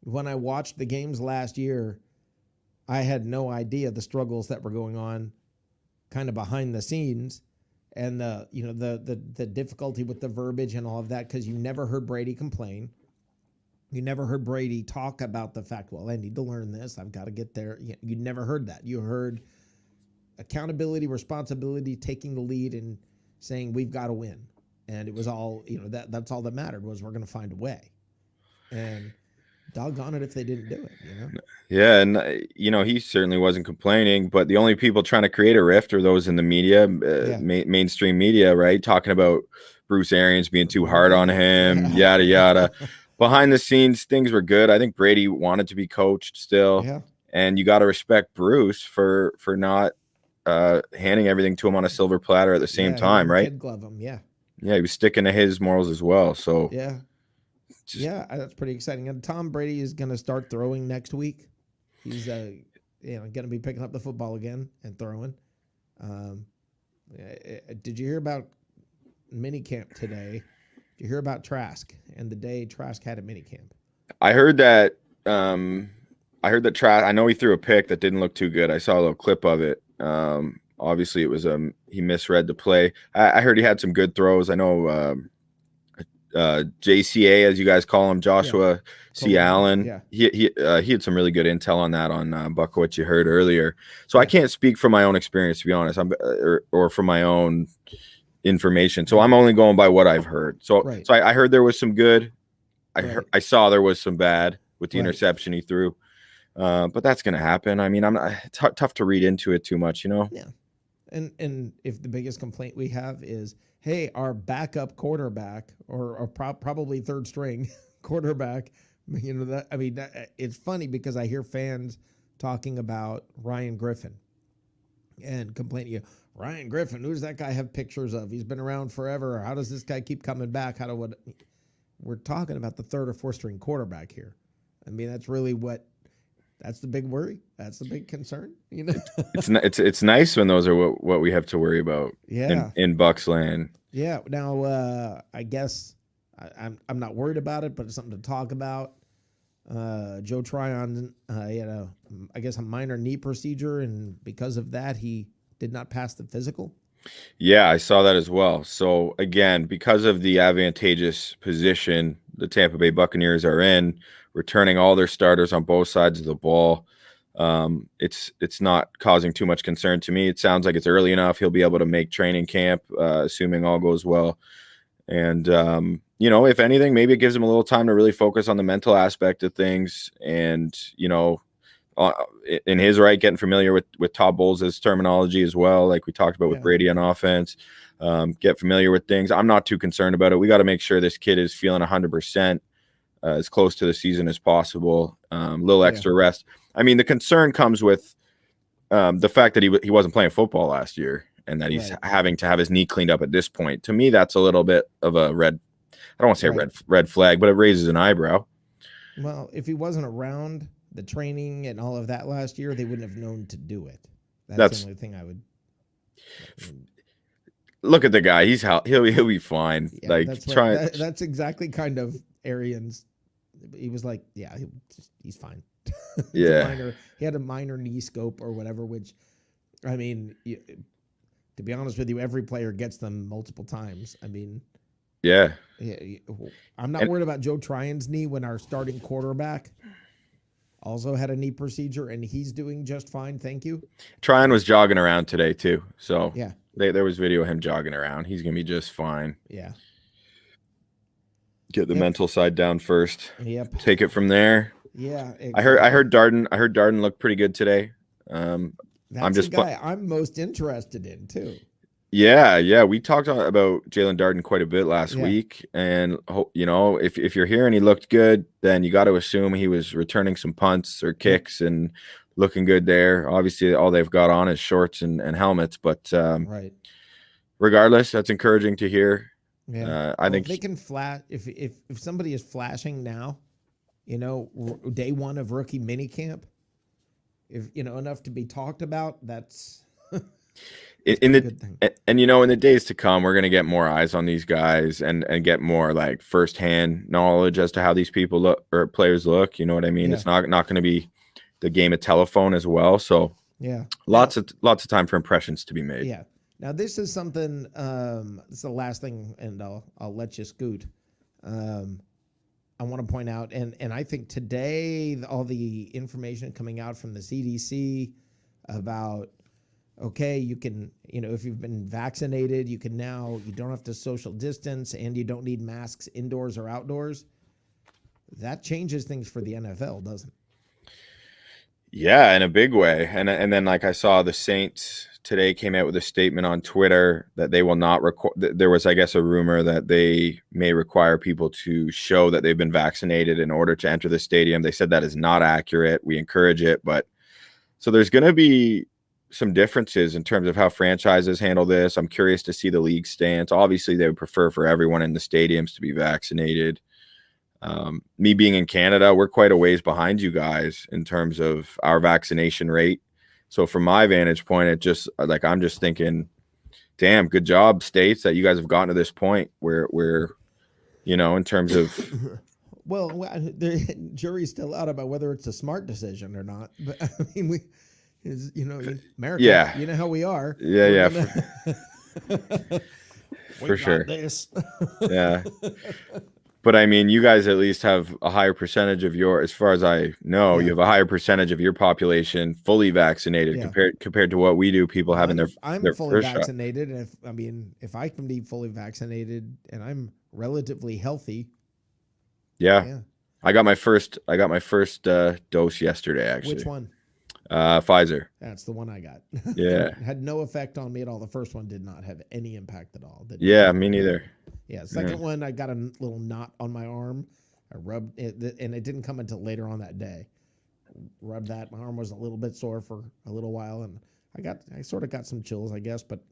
when I watched the games last year, I had no idea the struggles that were going on kind of behind the scenes and the difficulty with the verbiage and all of that, because you never heard Brady complain. You never heard Brady talk about the fact, well, I need to learn this. I've got to get there. You never heard that. You heard accountability, responsibility, taking the lead and saying we've got to win. And it was all, that's all that mattered, was we're going to find a way. And doggone it if they didn't do it. Yeah, and he certainly wasn't complaining, but the only people trying to create a rift are those in the media, mainstream media, right? Talking about Bruce Arians being too hard on him, yada yada. Behind the scenes, things were good. I think Brady wanted to be coached still, Yeah. and you got to respect Bruce for not handing everything to him on a silver platter at the same time, right? Kid glove him, yeah. Yeah, he was sticking to his morals as well. So yeah, that's pretty exciting. And Tom Brady is going to start throwing next week. He's going to be picking up the football again and throwing. Did you hear about minicamp today? Did you hear about Trask and the day Trask had a minicamp? I heard that. Trask. I know he threw a pick that didn't look too good. I saw a little clip of it. Obviously, it was he misread the play. I heard he had some good throws. I know JCA, as you guys call him, Joshua C. Allen. Yeah. He had some really good intel on that on Buck, what you heard earlier. So I can't speak from my own experience, to be honest, or from my own information. So I'm only going by what I've heard. So I heard there was some good. I saw there was some bad with the interception he threw. But that's going to happen. I mean, it's tough to read into it too much, Yeah. And if the biggest complaint we have is, hey, our backup quarterback or probably third string quarterback, it's funny because I hear fans talking about Ryan Griffin and complaining, Ryan Griffin, who does that guy have pictures of? He's been around forever. How does this guy keep coming back? We're talking about the third or fourth string quarterback here. I mean, that's really that's the big worry. That's the big concern. It's nice when those are what we have to worry about. Yeah. In Bucs land. Yeah. Now, I guess I'm not worried about it, but it's something to talk about. Joe Tryon, he had a minor knee procedure, and because of that, he did not pass the physical. Yeah, I saw that as well. So again, because of the advantageous position the Tampa Bay Buccaneers are in, returning all their starters on both sides of the ball, it's not causing too much concern to me. It sounds like it's early enough. He'll be able to make training camp, assuming all goes well. And if anything, maybe it gives him a little time to really focus on the mental aspect of things, and in his right, getting familiar with Todd Bowles' terminology as well, like we talked about with Brady on offense. Get familiar with things. I'm not too concerned about it. We got to make sure this kid is feeling 100%, as close to the season as possible. Little extra rest. I mean, the concern comes with the fact that he wasn't playing football last year, and that he's having to have his knee cleaned up at this point. To me, that's a little bit of a red. I don't want to say red flag, but it raises an eyebrow. Well, if he wasn't around the training and all of that last year, they wouldn't have known to do it. That's the only thing I would. look at the guy. He'll be fine. Yeah, Like that's what try. that's exactly kind of Arians. He was like, yeah, he's fine. It's Yeah. he had a minor knee scope or whatever, which, I mean, to be honest with you, every player gets them multiple times. I mean, Yeah. I'm not worried about Joe Tryon's knee when our starting quarterback also had a knee procedure, and he's doing just fine. Thank you. Tryon was jogging around today too. So Yeah. there was video of him jogging around. He's gonna be just fine. Yeah. Get the mental side down first. Yep. Take it from there. Yeah. Exactly. I heard Darden looked pretty good today. That's the guy I'm most interested in too. Yeah. We talked about Jalen Darden quite a bit last week, and if you're hearing he looked good, then you got to assume he was returning some punts or kicks and looking good there. Obviously, all they've got on is shorts and helmets, but right. Regardless, that's encouraging to hear. Yeah, I think if they can flash. If somebody is flashing now, day one of rookie minicamp, if enough to be talked about, that's. in the days to come, we're going to get more eyes on these guys and get more like firsthand knowledge as to how these people look or players look. You know what I mean? Yeah. It's not going to be the game of telephone as well. So lots of time for impressions to be made. Yeah. Now this is something. This is the last thing, and I'll let you scoot. I want to point out, and I think today all the information coming out from the CDC about. Okay, you can, if you've been vaccinated, you don't have to social distance and you don't need masks indoors or outdoors. That changes things for the NFL, doesn't it? Yeah, in a big way. And then like I saw the Saints today came out with a statement on Twitter that they will not there was, I guess, a rumor that they may require people to show that they've been vaccinated in order to enter the stadium. They said that is not accurate. We encourage it, but so there's going to be some differences in terms of how franchises handle this. I'm curious to see the league stance. Obviously, they would prefer for everyone in the stadiums to be vaccinated. Me being in Canada, we're quite a ways behind you guys in terms of our vaccination rate. So from my vantage point, it just like I'm just thinking, damn, good job, states, that you guys have gotten to this point where in terms of. Well, the jury's still out about whether it's a smart decision or not. But I mean, America. Yeah, you know how we are. Yeah. For sure. This. Yeah. But I mean, you guys at least have a higher percentage of as far as I know, you have a higher percentage of your population fully vaccinated compared to what we do. People having I'm their fully first vaccinated, and if I can be fully vaccinated and I'm relatively healthy. Yeah. I got my first dose yesterday, actually. Which one? Pfizer. That's the one I got. Yeah. It had no effect on me at all. The first one did not have any impact at all. Yeah, me neither. Yeah, second one, I got a little knot on my arm. I rubbed it, and it didn't come until later on that day. Rubbed that. My arm was a little bit sore for a little while, and I sort of got some chills, I guess, but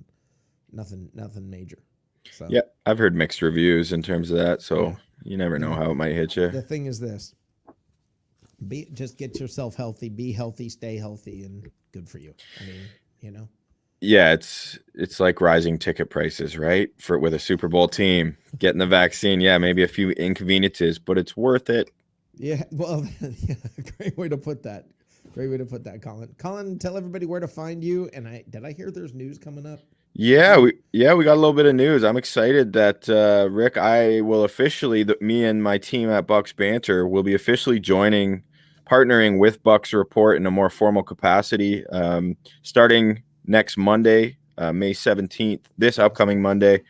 nothing major. So yeah, I've heard mixed reviews in terms of that, so you never know how it might hit you. The thing is this. Just get yourself healthy, be healthy, stay healthy, and good for you. I mean, Yeah, it's like rising ticket prices, right? With a Super Bowl team, getting the vaccine, maybe a few inconveniences, but it's worth it. Yeah, well, great way to put that. Great way to put that, Colin. Colin, tell everybody where to find you. And did I hear there's news coming up? Yeah, we got a little bit of news. I'm excited that Rick, I will officially, me and my team at Bucs Banter will be officially partnering with Bucs Report in a more formal capacity, starting next Monday, May 17th, this upcoming Monday,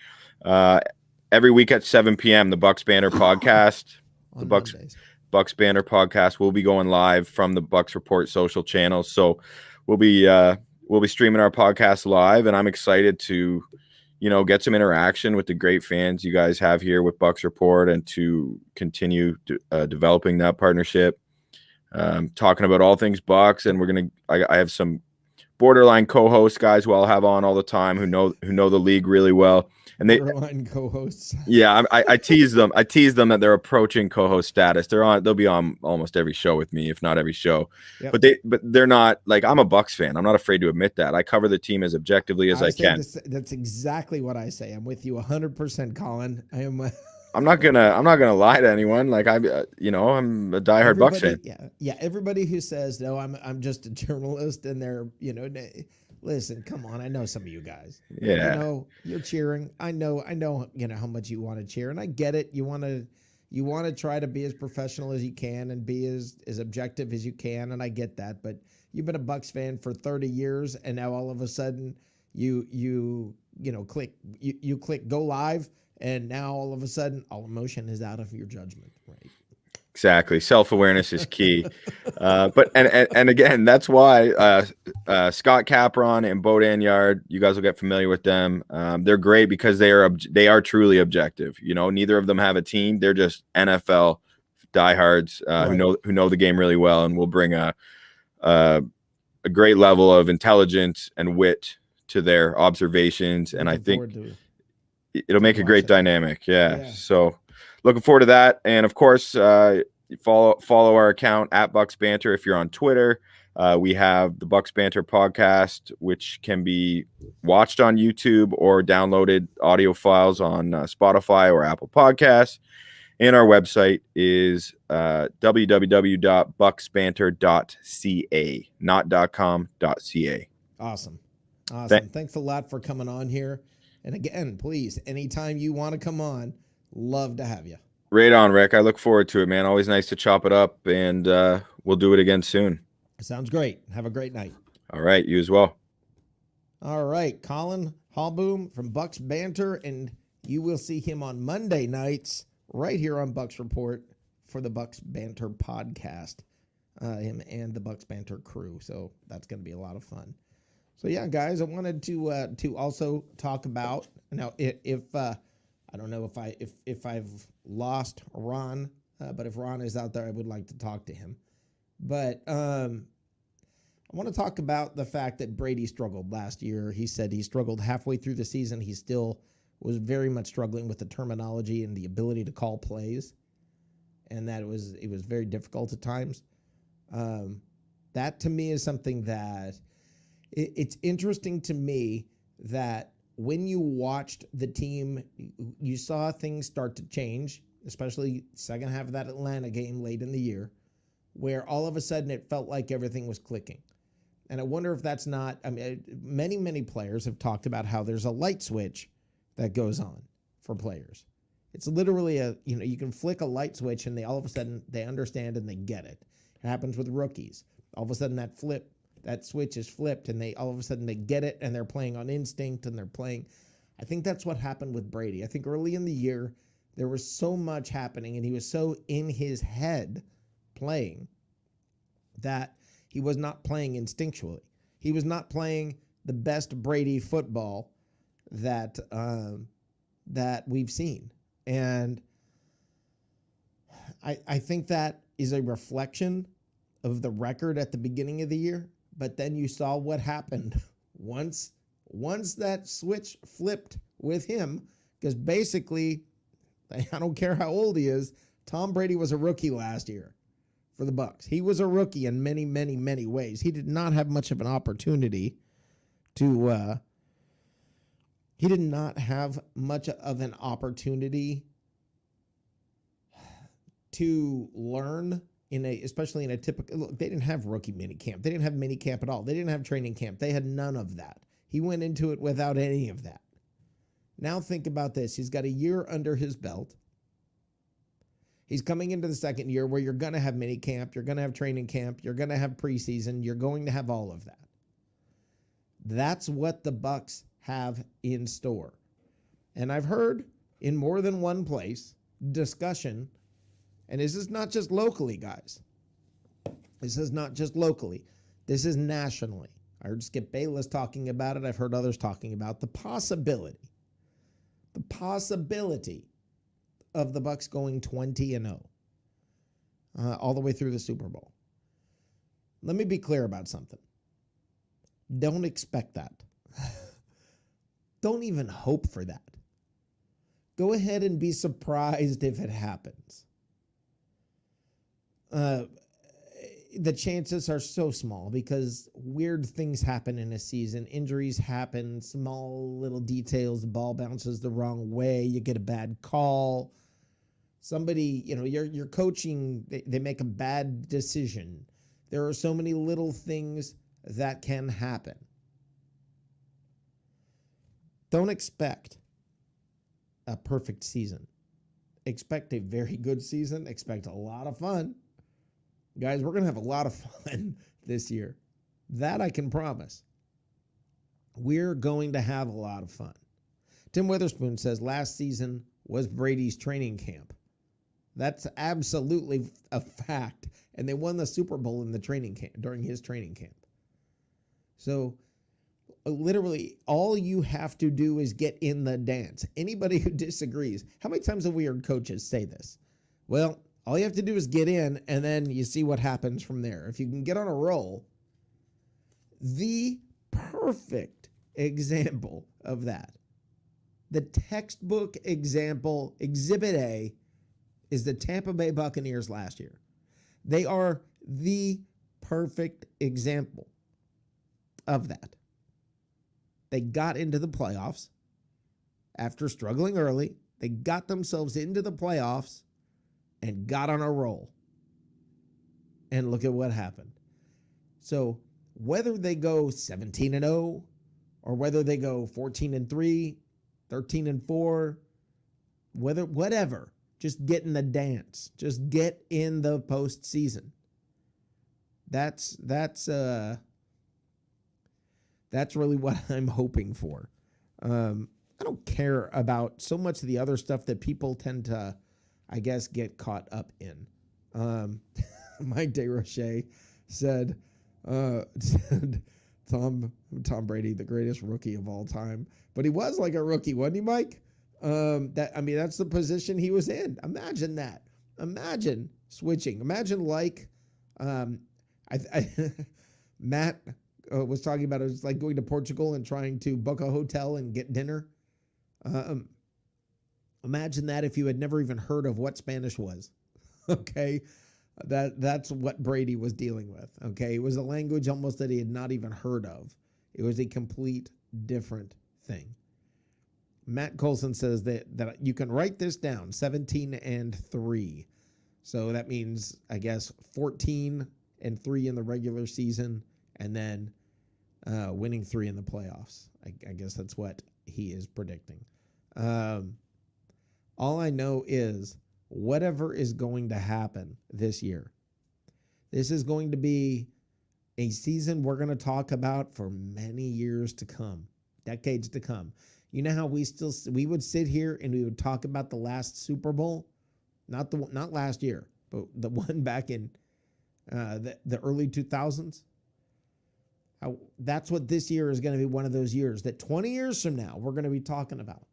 every week at 7 p.m. the Bucs Banter podcast, the Bucs Banter podcast will be going live from the Bucs Report social channels. So we'll be streaming our podcast live, and I'm excited to, get some interaction with the great fans you guys have here with Bucs Report and to continue developing that partnership. Talking about all things Bucs, and I have some borderline co-host guys who I'll have on all the time who know the league really well. And Borderline co-hosts. yeah, I tease them. I tease them that they're approaching co-host status. They'll be on almost every show with me, if not every show. Yep. But they're not, like, I'm a Bucs fan. I'm not afraid to admit that. I cover the team as objectively as I can. That's exactly what I say. I'm with you 100%, Colin. I am. I'm not gonna lie to anyone. Like, I'm a diehard Bucs fan. Yeah. Everybody who says no, I'm just a journalist, and they're listen, come on. I know some of you guys. Yeah. You're cheering. I know. How much you want to cheer, and I get it. You want to try to be as professional as you can and be as objective as you can, and I get that. But you've been a Bucs fan for 30 years, and now all of a sudden you click go live. And now all of a sudden, all emotion is out of your judgment, right? Exactly. Self-awareness is key. But again, that's why Scott Capron and Bo Danyard, you guys will get familiar with them. They're great because they are truly objective. Neither of them have a team. They're just NFL diehards Right. who know the game really well, and will bring a great level of intelligence and wit to their observations. And I think it'll make a great dynamic. Yeah. So looking forward to that. And of course, follow our account at Bucs Banter. If you're on Twitter, we have the Bucs Banter podcast, which can be watched on YouTube or downloaded audio files on Spotify or Apple Podcasts. And our website is www.bucsbanter.ca, not .com.ca. Awesome. Thanks a lot for coming on here. And again, please, anytime you want to come on, love to have you. Right on, Rick. I look forward to it, man. Always nice to chop it up, and we'll do it again soon. Sounds great. Have a great night. All right. You as well. All right. Colin Haalboom from Bucs Banter, and you will see him on Monday nights right here on Bucs Report for the Bucs Banter podcast, him and the Bucs Banter crew. So that's going to be a lot of fun. So yeah, guys, I wanted to also talk about now if I don't know if I've lost Ron, but if Ron is out there, I would like to talk to him. But I want to talk about the fact that Brady struggled last year. He said he struggled halfway through the season. He still was very much struggling with the terminology and the ability to call plays, and that it was very difficult at times. That to me is something that. It's interesting to me that when you watched the team, you saw things start to change, especially second half of that Atlanta game late in the year, where all of a sudden it felt like everything was clicking. And I wonder if that's not, many players have talked about how there's a light switch that goes on for players. It's literally you can flick a light switch and all of a sudden they understand and they get it. It happens with rookies. All of a sudden that switch is flipped and all of a sudden they get it and they're playing on instinct and they're playing. I think that's what happened with Brady. I think early in the year, there was so much happening and he was so in his head playing that he was not playing instinctually. He was not playing the best Brady football that we've seen. And I think that is a reflection of the record at the beginning of the year. But then you saw what happened once that switch flipped with him, because basically, I don't care how old he is, Tom Brady was a rookie last year for the Bucs. He was a rookie in many, many, many ways. He did not have much of an opportunity to learn especially in a typical, look, they didn't have rookie mini camp. They didn't have mini camp at all. They didn't have training camp. They had none of that. He went into it without any of that. Now think about this. He's got a year under his belt. He's coming into the second year where you're going to have mini camp. You're going to have training camp. You're going to have preseason. You're going to have all of that. That's what the Bucs have in store. And I've heard in more than one place discussion. And this is not just locally, guys. This is not just locally. This is nationally. I heard Skip Bayless talking about it. I've heard others talking about the possibility of the Bucs going 20-0 all the way through the Super Bowl. Let me be clear about something. Don't expect that. Don't even hope for that. Go ahead and be surprised if it happens. The chances are so small because weird things happen in a season. Injuries happen, small little details. The ball bounces the wrong way. You get a bad call. Somebody, you're coaching, they make a bad decision. There are so many little things that can happen. Don't expect a perfect season. Expect a very good season. Expect a lot of fun. Guys, we're going to have a lot of fun this year. That I can promise. We're going to have a lot of fun. Tim Witherspoon says last season was Brady's training camp. That's absolutely a fact. And they won the Super Bowl in the training camp during his training camp. So literally all you have to do is get in the dance. Anybody who disagrees, how many times have we heard coaches say this? Well, all you have to do is get in, and then you see what happens from there. If you can get on a roll, the perfect example of that, the textbook example, Exhibit A, is the Tampa Bay Buccaneers last year. They are the perfect example of that. They got into the playoffs after struggling early. They got themselves into the playoffs and got on a roll. And look at what happened. So whether they go 17-0 or whether they go 14-3, 13-4, whatever, just get in the dance. Just get in the postseason. That's really what I'm hoping for. I don't care about so much of the other stuff that people tend to, I guess, get caught up in. Mike DeRoche said Tom Brady, the greatest rookie of all time. But he was like a rookie, wasn't he, Mike? That's the position he was in. Imagine that. Imagine switching. Imagine Matt was talking about it was like going to Portugal and trying to book a hotel and get dinner. Imagine that if you had never even heard of what Spanish was. Okay. That's what Brady was dealing with. Okay. It was a language almost that he had not even heard of. It was a complete different thing. Matt Colson says that you can write this down, 17-3. So that means, I guess, 14-3 in the regular season and then winning 3 in the playoffs. I guess that's what he is predicting. All I know is whatever is going to happen this year, this is going to be a season we're going to talk about for many years to come, decades to come. You know how we would sit here and we would talk about the last Super Bowl, not last year, but the one back in the early 2000s. That's what this year is going to be, one of those years that 20 years from now we're going to be talking about.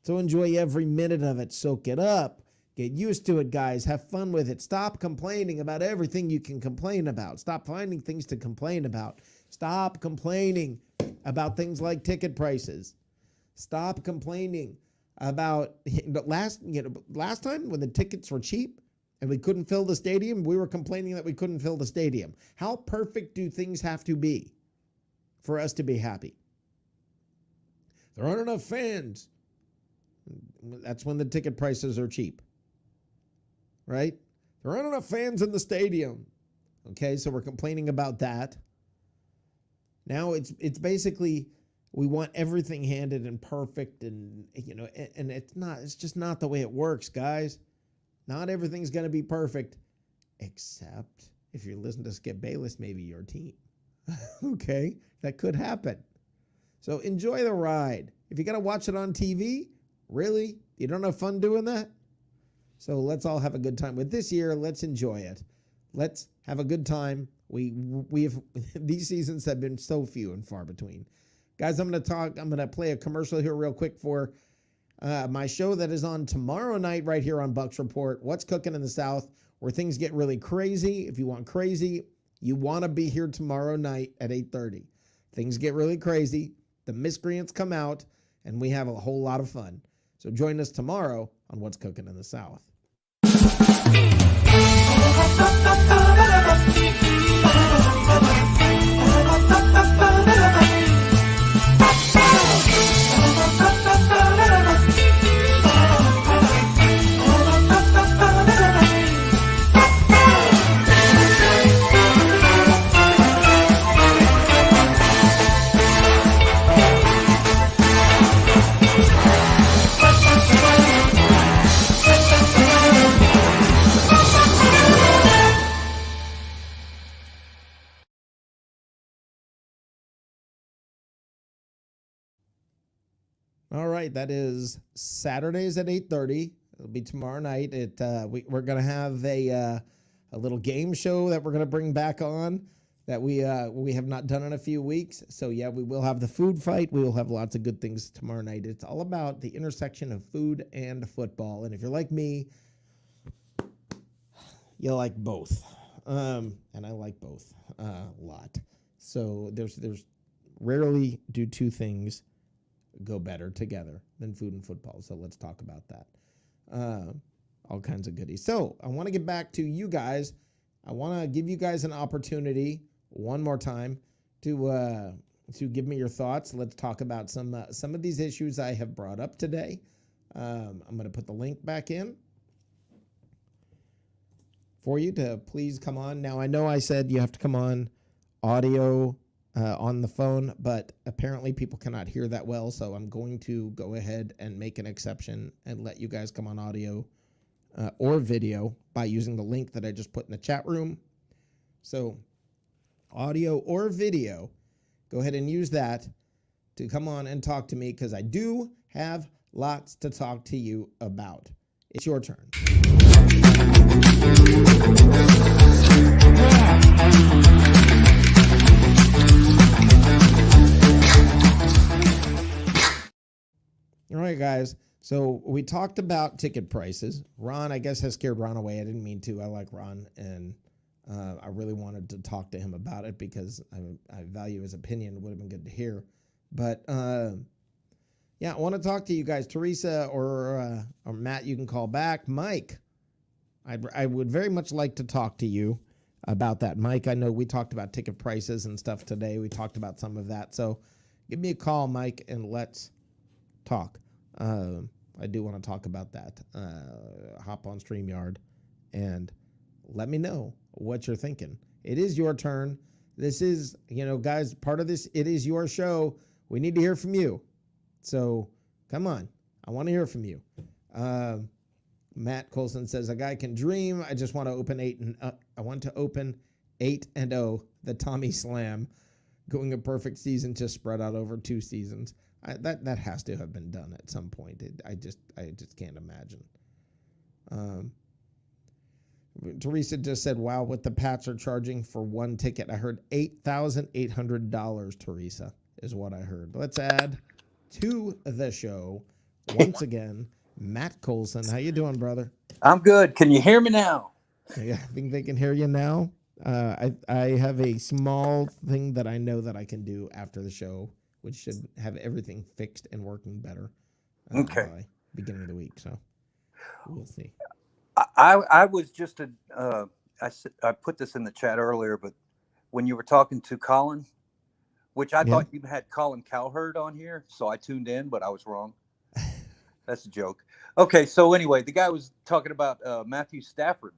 So enjoy every minute of it. Soak it up. Get used to it, guys. Have fun with it. Stop complaining about everything you can complain about. Stop finding things to complain about. Stop complaining about things like ticket prices. Stop complaining about last time when the tickets were cheap and we couldn't fill the stadium, we were complaining that we couldn't fill the stadium. How perfect do things have to be for us to be happy? There aren't enough fans. That's when the ticket prices are cheap, right? There aren't enough fans in the stadium. Okay, so we're complaining about that. Now it's basically we want everything handed and perfect, and and it's just not the way it works, guys. Not everything's going to be perfect, except if you listen to Skip Bayless, maybe your team. Okay, that could happen. So enjoy the ride. If you got to watch it on TV, really? You don't have fun doing that? So let's all have a good time with this year. Let's enjoy it. Let's have a good time. These seasons have been so few and far between. Guys, I'm going to play a commercial here real quick for my show that is on tomorrow night right here on Bucs Report. What's cooking in the South, where things get really crazy. If you want crazy, you want to be here tomorrow night at 8:30. things get really crazy, the miscreants come out, and we have a whole lot of fun. So join us tomorrow on What's Cooking in the South. All right, that is Saturdays at 8:30. It'll be tomorrow night. We're gonna have a little game show that we're gonna bring back on that we have not done in a few weeks. So yeah, we will have the food fight. We will have lots of good things tomorrow night. It's all about the intersection of food and football. And if you're like me, you like both, and I like both a lot. So there's rarely do two things go better together than food and football. So let's talk about that. All kinds of goodies. So I want to get back to you guys. I want to give you guys an opportunity one more time to give me your thoughts. Let's talk about some of these issues I have brought up today. I'm going to put the link back in for you to please come on. Now, I know I said you have to come on audio on the phone, but apparently people cannot hear that well, so I'm going to go ahead and make an exception and let you guys come on audio or video by using the link that I just put in the chat room. So audio or video, go ahead and use that to come on and talk to me, because I do have lots to talk to you about. It's your turn. All right, guys. So we talked about ticket prices. Ron, I guess, has scared Ron away. I didn't mean to. I like Ron, and I really wanted to talk to him about it because I value his opinion. It would have been good to hear. But, yeah, I want to talk to you guys. Teresa or Matt, you can call back. Mike, I would very much like to talk to you about that. Mike, I know we talked about ticket prices and stuff today. We talked about some of that. So give me a call, Mike, and let's talk. I do want to talk about that. Hop on StreamYard and let me know what you're thinking. It is your turn. This is, guys, part of this, it is your show. We need to hear from you. So come on. I want to hear from you. Matt Colson says, a guy can dream. I just want to open 8-0, the Tommy Slam, going a perfect season to spread out over 2 seasons. That has to have been done at some point. I just can't imagine. Teresa just said, wow, what the Pats are charging for one ticket. I heard $8,800, Teresa, is what I heard. Let's add to the show once again, Matt Colson. How you doing, brother? I'm good. Can you hear me now? Yeah, I think they can hear you now. I have a small thing that I know that I can do after the show, which should have everything fixed and working better by beginning of the week. So we'll see. I was just I put this in the chat earlier, but when you were talking to Colin, which I thought you had Colin Cowherd on here, so I tuned in, but I was wrong. That's a joke. Okay, so anyway, the guy was talking about Matthew Stafford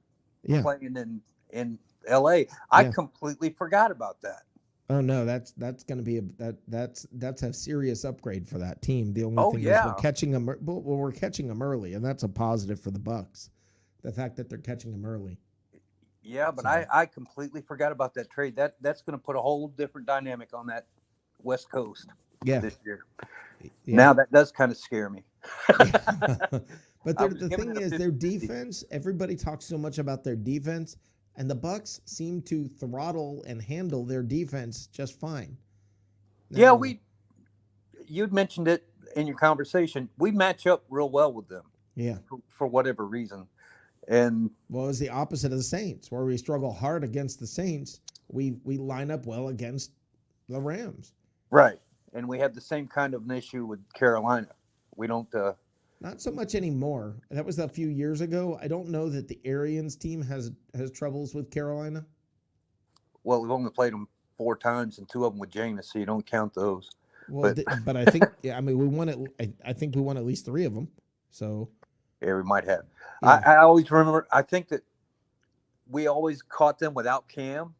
playing in L.A. I completely forgot about that. Oh no, that's going to be that's a serious upgrade for that team. The only thing is we're catching them. Well, we're catching them early, and that's a positive for the Bucs. The fact that they're catching them early. Yeah, but I completely forgot about that trade. That's going to put a whole different dynamic on that West Coast this year. Yeah. Now that does kind of scare me. But the thing is, their defense. Everybody talks so much about their defense. And the Bucs seem to throttle and handle their defense just fine. Now, you'd mentioned it in your conversation. We match up real well with them. Yeah. For whatever reason. And well, it's the opposite of the Saints, where we struggle hard against the Saints. We line up well against the Rams. Right. And we have the same kind of an issue with Carolina. We don't. Not so much anymore. That was a few years ago. I don't know that the Arians team has troubles with Carolina. Well, we've only played them 4 times, and 2 of them with Jameis, so you don't count those. Well, but I think I mean we won it. I think we won at least 3 of them. So yeah, we might have. Yeah. I always remember. I think that we always caught them without Cam,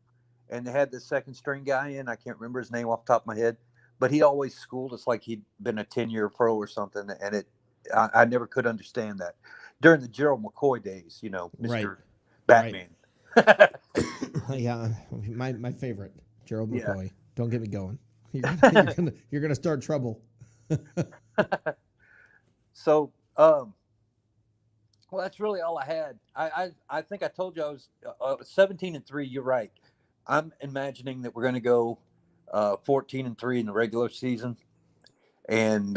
and they had the second string guy in. I can't remember his name off the top of my head, but he always schooled us like he'd been a 10-year pro or something, and I never could understand that during the Gerald McCoy days. You know, Mr. Right. Batman. Yeah, my favorite, Gerald Yeah. McCoy. Don't get me going. You're gonna start trouble. So, well, that's really all I had. I think I told you I was 17-3. You're right. I'm imagining that we're going to go 14-3 in the regular season and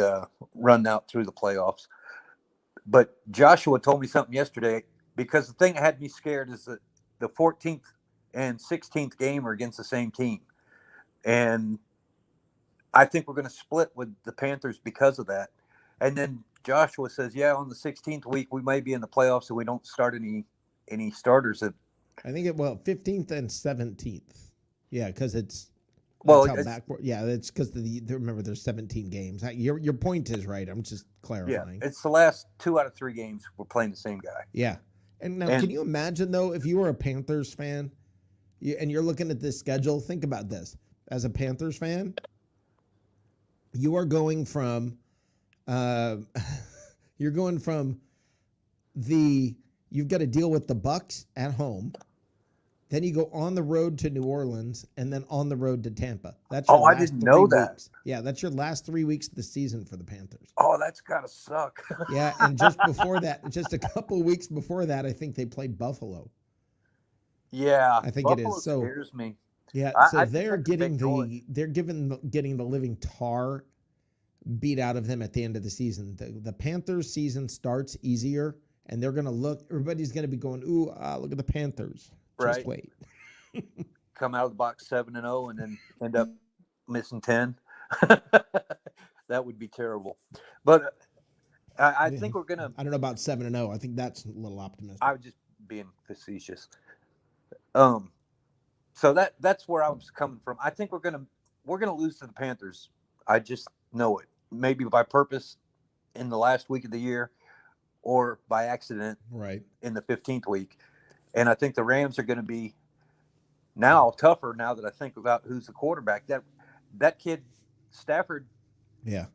run out through the playoffs. But Joshua told me something yesterday, because the thing that had me scared is that the 14th and 16th game are against the same team. And I think we're going to split with the Panthers because of that. And then Joshua says, yeah, on the 16th week, we may be in the playoffs, and we don't start any starters. I think 15th and 17th. Yeah, because it's backward. Yeah, it's because remember there's 17 games. Your point is right. I'm just clarifying. Yeah, it's the last 2 out of 3 games we're playing the same guy. Yeah, and now can you imagine though if you were a Panthers fan, and you're looking at this schedule? Think about this. As a Panthers fan, you are going from you've got to deal with the Bucs at home. Then you go on the road to New Orleans and then on the road to Tampa. That's your I didn't know that. Weeks. Yeah, that's your last 3 weeks of the season for the Panthers. Oh, that's gotta suck. Yeah, and just before that, just a couple weeks before that, I think they played Buffalo. Yeah, I think Buffalo it is. So scares me. yeah, so they're getting the living beat out of them at the end of the season. The Panthers season starts easier, and they're going to look. Everybody's going to be going, "Ooh, look at the Panthers." Just wait. Come out of the box 7-0, and then end up missing 10. That would be terrible. But I think we're gonna. I don't know about 7-0. I think that's a little optimistic. I was just being facetious. So that's where I was coming from. I think we're gonna lose to the Panthers. I just know it. Maybe by purpose in the last week of the year, or by accident in the 15th week. And I think the Rams are going to be now tougher now that I think about who's the quarterback. That kid Stafford. Yeah,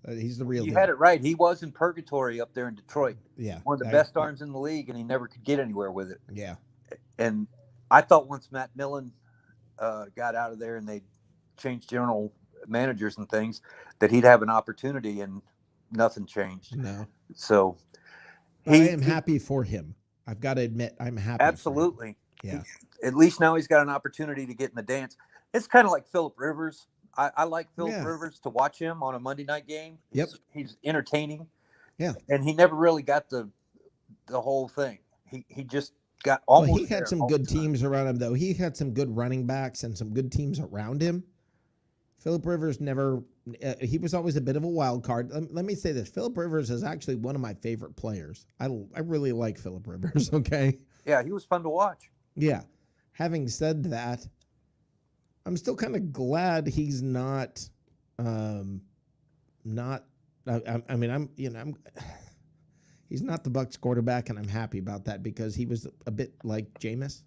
he's the real You deal. had it right. He was in purgatory up there in Detroit. Yeah, one of the best arms in the league, and he never could get anywhere with it. Yeah, and I thought once Matt Millen got out of there and they changed general managers and things, that he'd have an opportunity, and nothing changed. No. So I am happy for him. I've got to admit, I'm happy. Absolutely. Yeah. At least now he's got an opportunity to get in the dance. It's kind of like Phillip Rivers. I like Phillip Rivers to watch him on a Monday night game. Yep. He's entertaining. Yeah. And he never really got the whole thing. He just got almost. Well, he had some good teams around him, though. He had some good running backs and some good teams around him. Phillip Rivers never. He was always a bit of a wild card. Let me say this: Phillip Rivers is actually one of my favorite players. I really like Phillip Rivers. Okay. Yeah, he was fun to watch. Yeah. Having said that, I'm still kind of glad he's not. He's not the Bucs quarterback, and I'm happy about that because he was a bit like Jameis.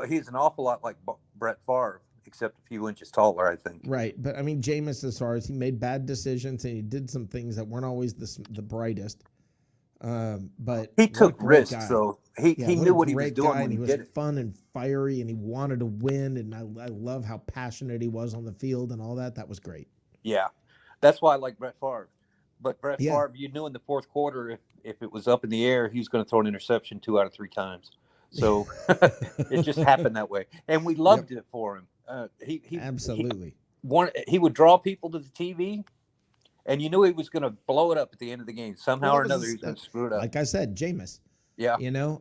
He's an awful lot like Brett Favre, except a few inches taller, I think. Right, but I mean, Jameis, as far as he made bad decisions and he did some things that weren't always the brightest. But he took risks, though. He knew what he was doing. And he was fun and fiery, and he wanted to win. And I love how passionate he was on the field and all that. That was great. Yeah, that's why I like Brett Favre. But Brett Favre, you knew in the fourth quarter, if it was up in the air, he was going to throw an interception 2 out of 3 times. So it just happened that way, and we loved it for him. He absolutely he would draw people to the TV, and you knew he was going to blow it up at the end of the game somehow or another. He was going to screw it up. Like I said, Jameis. Yeah,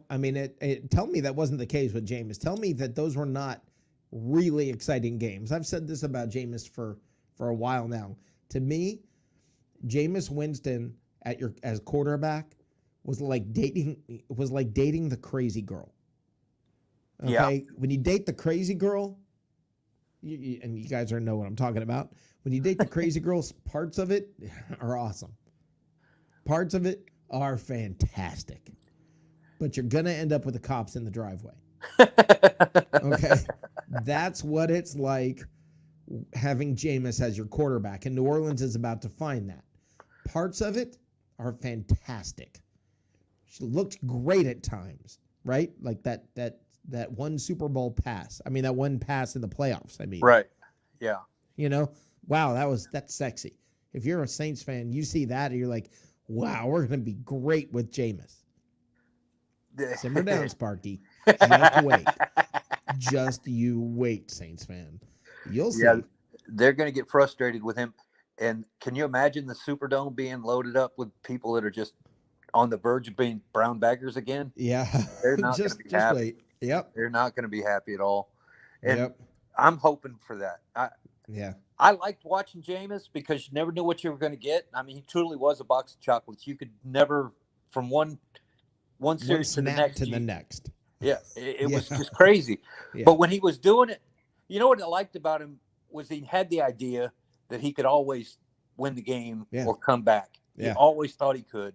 I mean, tell me that wasn't the case with Jameis. Tell me that those were not really exciting games. I've said this about Jameis for for a while now. To me, Jameis Winston as quarterback was like dating the crazy girl. Okay, when you date the crazy girl, and you guys know what I'm talking about. When you date the crazy girls, parts of it are awesome. Parts of it are fantastic. But you're gonna end up with the cops in the driveway. Okay, that's what it's like having Jameis as your quarterback, and New Orleans is about to find that. Parts of it are fantastic. She looked great at times, right? Like that one Super Bowl pass. I mean, that one pass in the playoffs. I mean, Right. Yeah. You know, wow, that's sexy. If you're a Saints fan, you see that and you're like, wow, we're gonna be great with Jameis. Simmer down, Sparky. Just wait. Just you wait, Saints fan. You'll see. Yeah, they're going to get frustrated with him. And can you imagine the Superdome being loaded up with people that are just on the verge of being brown baggers again? Yeah. They're not going to be happy. Wait. Yep. They're not going to be happy at all. And yep. I'm hoping for that. I liked watching Jameis because you never knew what you were going to get. I mean, he truly was a box of chocolates. You could never, from one series to the next. Yeah, it was just crazy. Yeah. But when he was doing it, you know what I liked about him was he had the idea that he could always win the game or come back. Yeah. He always thought he could.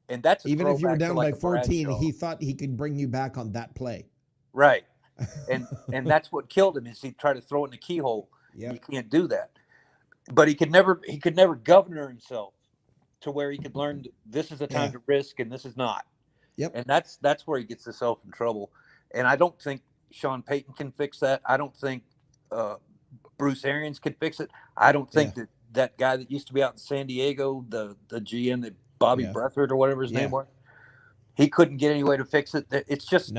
And that's even if you were down by 14, he thought he could bring you back on that play. Right. And that's what killed him is he tried to throw it in the keyhole. Yep. You can't do that. But he could never governor himself to where he could learn this is a time to risk and this is not. Yep. And that's where he gets himself in trouble. And I don't think Sean Payton can fix that. I don't think Bruce Arians can fix it. I don't think that guy that used to be out in San Diego, the GM, that Bobby Breathard or whatever his name was, he couldn't get any way to fix it. It's just he's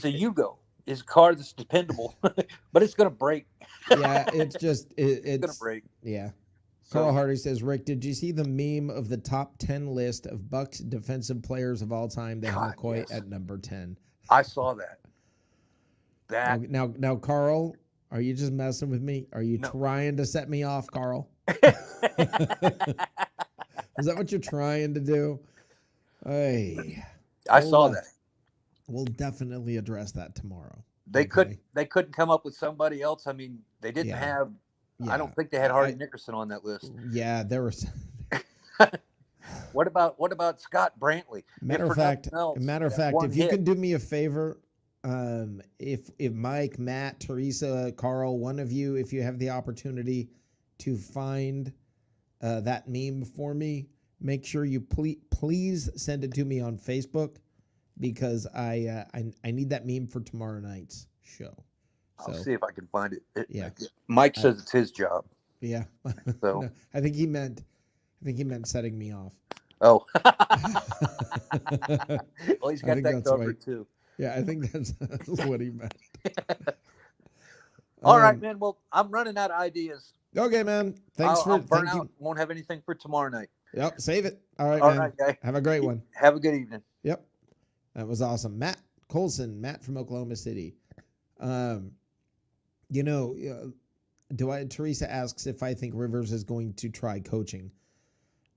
a Yugo. His car that's dependable, but it's going to break. Yeah, it's going to break. Yeah. Carl Hardy says, Rick, did you see the meme of the top 10 list of Bucs defensive players of all time? They have McCoy at number 10. I saw that. Now, Carl, are you just messing with me? Are you trying to set me off, Carl? Is that what you're trying to do? Hey, I saw that. We'll definitely address that tomorrow. They couldn't come up with somebody else. I mean, they didn't have. Yeah. I don't think they had Hardy Nickerson on that list. Yeah, there was. What about Scott Brantley? Matter of fact, if you can do me a favor, if Mike, Matt, Teresa, Carl, one of you, if you have the opportunity to find that meme for me, make sure you please send it to me on Facebook because I need that meme for tomorrow night's show. I'll see if I can find it. Mike says it's his job. Yeah. So no, I think he meant setting me off. Oh. Well, he's got that covered too. Yeah, I think that's what he meant. All right, man. Well, I'm running out of ideas. Okay, man. Thanks I'll burn out. Won't have anything for tomorrow night. Yep, save it. All right, man. Guy. Have a great one. Have a good evening. Yep. That was awesome. Matt Colson, Matt from Oklahoma City. Teresa asks if I think Rivers is going to try coaching.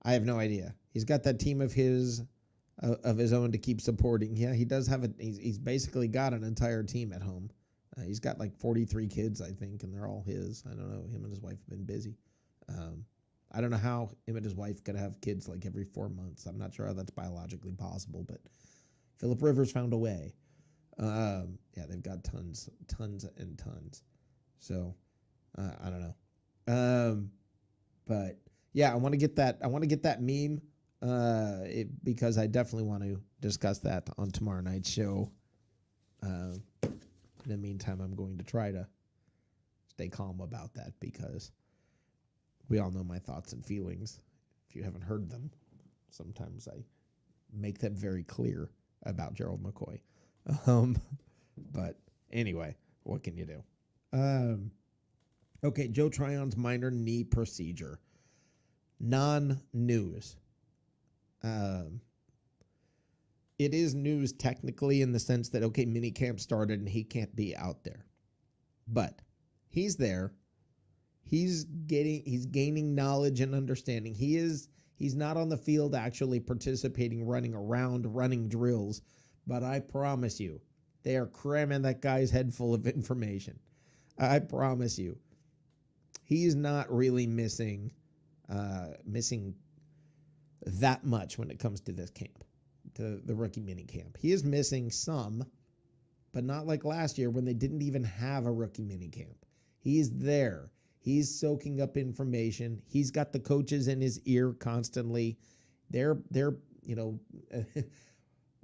I have no idea. He's got that team of his own to keep supporting. Yeah, he does have he's basically got an entire team at home. He's got like 43 kids, I think, and they're all his. I don't know. Him and his wife have been busy. I don't know how him and his wife could have kids like every 4 months. I'm not sure how that's biologically possible, but Phillip Rivers found a way. They've got tons and tons. So I don't know. But yeah, I want to get that meme because I definitely want to discuss that on tomorrow night's show. In the meantime, I'm going to try to stay calm about that because we all know my thoughts and feelings. If you haven't heard them, sometimes I make them very clear about Gerald McCoy. But anyway, what can you do? Okay, Joe Tryon's minor knee procedure. Non-news. It is news technically in the sense that, okay, minicamp started and he can't be out there. But he's there. He's gaining knowledge and understanding. He's not on the field actually participating, running around, running drills, but I promise you, they are cramming that guy's head full of information. I promise you. He's not really missing that much when it comes to this camp, to the rookie mini camp. He is missing some, but not like last year when they didn't even have a rookie mini camp. He's there. He's soaking up information. He's got the coaches in his ear constantly. They're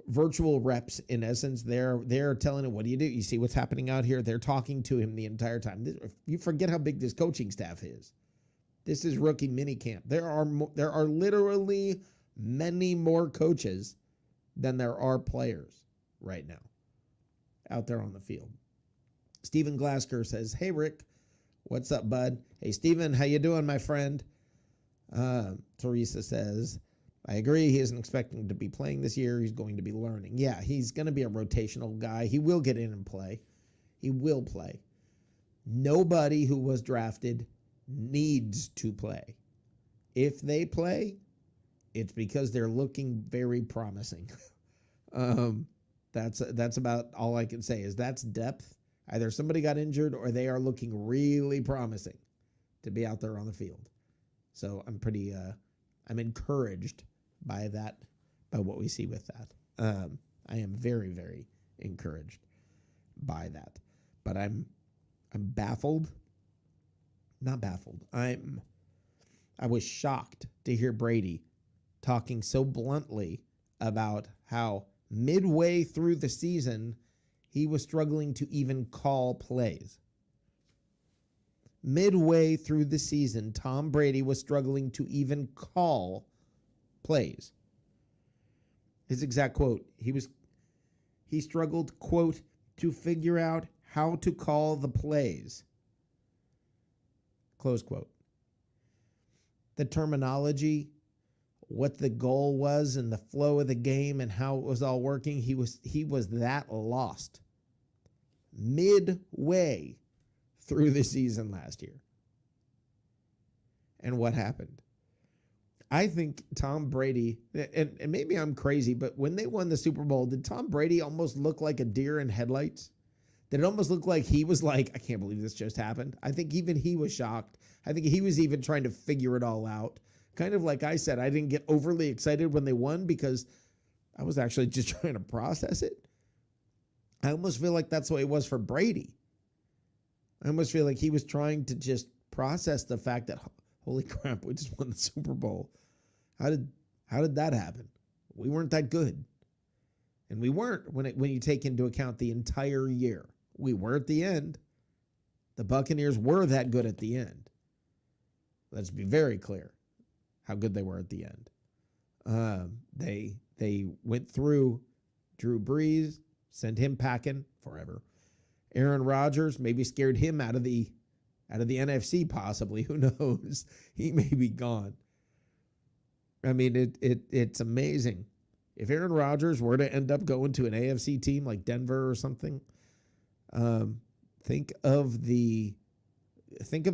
virtual reps in essence. They're telling him, what do? You see what's happening out here? They're talking to him the entire time. You forget how big this coaching staff is. This is rookie mini camp. There are literally many more coaches than there are players right now out there on the field. Stephen Glasker says, "Hey Rick, what's up, bud?" Hey Stephen, how you doing, my friend? Teresa says, "I agree. He isn't expecting to be playing this year. He's going to be learning." Yeah, he's going to be a rotational guy. He will get in and play. He will play. Nobody who was drafted needs to play. If they play, it's because they're looking very promising. That's about all I can say is that's depth. Either somebody got injured or they are looking really promising to be out there on the field. So I'm encouraged by that, by what we see with that. I am very, very encouraged by that. But I'm baffled. Not baffled. I was shocked to hear Brady talking so bluntly about how midway through the season he was struggling to even call plays. Midway through the season, Tom Brady was struggling to even call plays. His exact quote, he struggled, quote, to figure out how to call the plays. Close quote. The terminology, what the goal was and the flow of the game and how it was all working, he was that lost midway through the season last year. And what happened? I think Tom Brady, and maybe I'm crazy, but when they won the Super Bowl, did Tom Brady almost look like a deer in headlights? Did it almost look like he was like, I can't believe this just happened? I think even he was shocked. I think he was even trying to figure it all out. Kind of like I said, I didn't get overly excited when they won because I was actually just trying to process it. I almost feel like that's the way it was for Brady. I almost feel like he was trying to just process the fact that, holy crap, we just won the Super Bowl. How did that happen? We weren't that good. And we weren't when you take into account the entire year. We were at the end. The Buccaneers were that good at the end. Let's be very clear how good they were at the end. They went through Drew Brees, sent him packing forever. Aaron Rodgers maybe scared him out of the NFC possibly. Who knows? He may be gone. I mean, it's amazing. If Aaron Rodgers were to end up going to an AFC team like Denver or something, think of the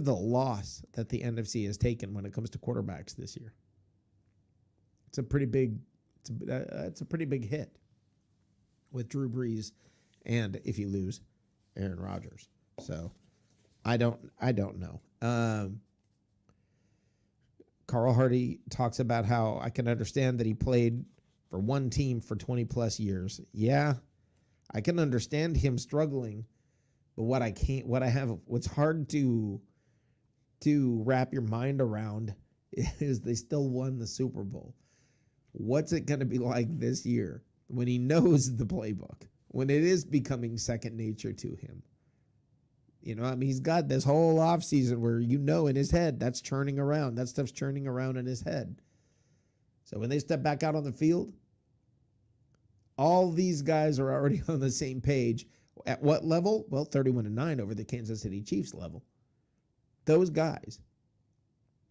loss that the NFC has taken when it comes to quarterbacks this year. It's a pretty big hit with Drew Brees, and if you lose Aaron Rodgers. So I don't know. Carl Hardy talks about how I can understand that he played for one team for 20 plus years. Yeah, I can understand him struggling, but what's hard to wrap your mind around is they still won the Super Bowl. What's it going to be like this year when he knows the playbook, when it is becoming second nature to him? You know, I mean, he's got this whole offseason where, in his head, that's churning around. That stuff's churning around in his head. So when they step back out on the field, all these guys are already on the same page. At what level? Well, 31-9 over the Kansas City Chiefs level. Those guys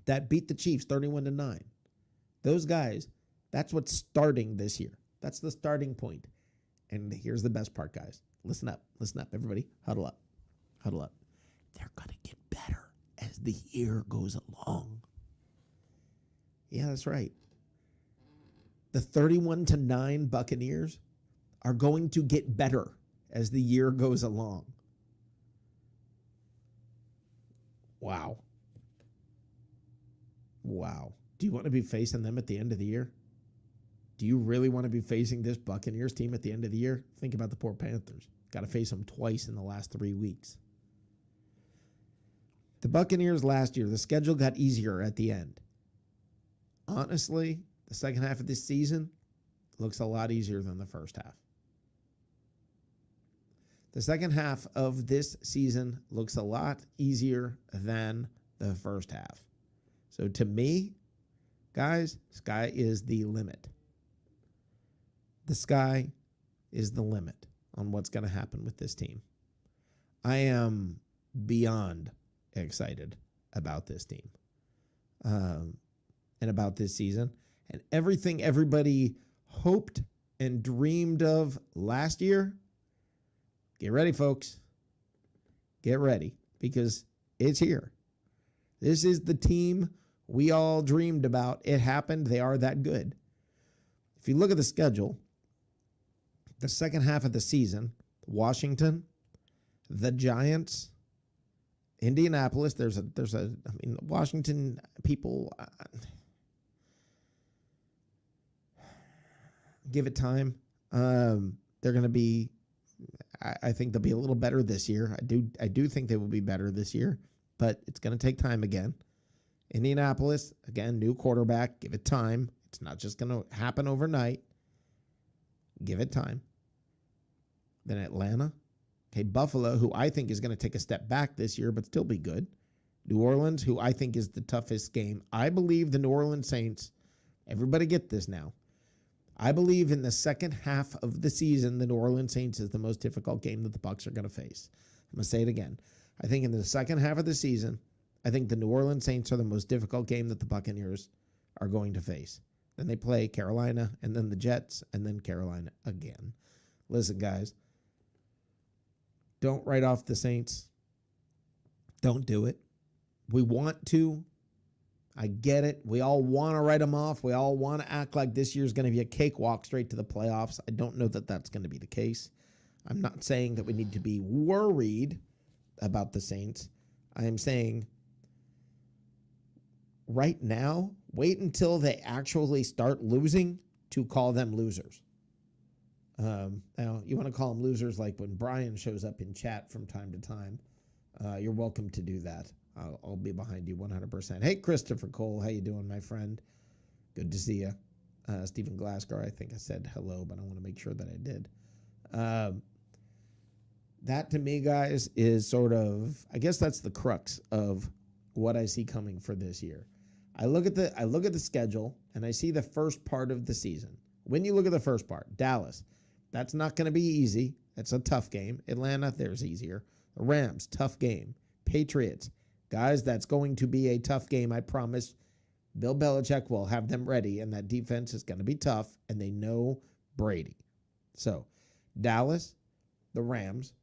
that beat the Chiefs 31-9, those guys, that's what's starting this year. That's the starting point. And here's the best part, guys. Listen up, everybody. Huddle up. They're going to get better as the year goes along. Yeah, that's right. The 31-9 Buccaneers are going to get better as the year goes along. Wow. Wow. Do you want to be facing them at the end of the year? Do you really want to be facing this Buccaneers team at the end of the year? Think about the poor Panthers. Got to face them twice in the last 3 weeks. The Buccaneers last year, the schedule got easier at the end. Honestly, the second half of this season looks a lot easier than the first half. The second half of this season looks a lot easier than the first half. So to me, guys, sky is the limit. The sky is the limit on what's going to happen with this team. I am beyond excited about this team and about this season. And everything everybody hoped and dreamed of last year, get ready, folks. Get ready, because it's here. This is the team we all dreamed about. It happened. They are that good. If you look at the schedule, the second half of the season, Washington, the Giants, Indianapolis, Washington people, give it time. They're going to be, I think they'll be a little better this year. I do think they will be better this year, but it's going to take time again. Indianapolis, again, new quarterback. Give it time. It's not just going to happen overnight. Give it time. Then Atlanta. Okay, Buffalo, who I think is going to take a step back this year, but still be good. New Orleans, who I think is the toughest game. I believe the New Orleans Saints, everybody get this now. I believe in the second half of the season, the New Orleans Saints is the most difficult game that the Bucs are going to face. I'm going to say it again. I think in the second half of the season, I think the New Orleans Saints are the most difficult game that the Buccaneers are going to face. Then they play Carolina, and then the Jets, and then Carolina again. Listen, guys, don't write off the Saints. Don't do it. We want to. I get it. We all want to write them off. We all want to act like this year's going to be a cakewalk straight to the playoffs. I don't know that that's going to be the case. I'm not saying that we need to be worried about the Saints. I am saying right now, wait until they actually start losing to call them losers. Now, you want to call them losers like when Brian shows up in chat from time to time. You're welcome to do that. I'll be behind you 100%. Hey, Christopher Cole, how you doing, my friend? Good to see you. Stephen Glasgow, I think I said hello, but I want to make sure that I did. That to me, guys, is sort of, I guess that's the crux of what I see coming for this year. I look at the schedule and I see the first part of the season. When you look at the first part, Dallas, that's not going to be easy. That's a tough game. Atlanta, there's easier. The Rams, tough game. Patriots, guys, that's going to be a tough game. I promise. Bill Belichick will have them ready, and that defense is going to be tough, and they know Brady. So, Dallas, the Rams,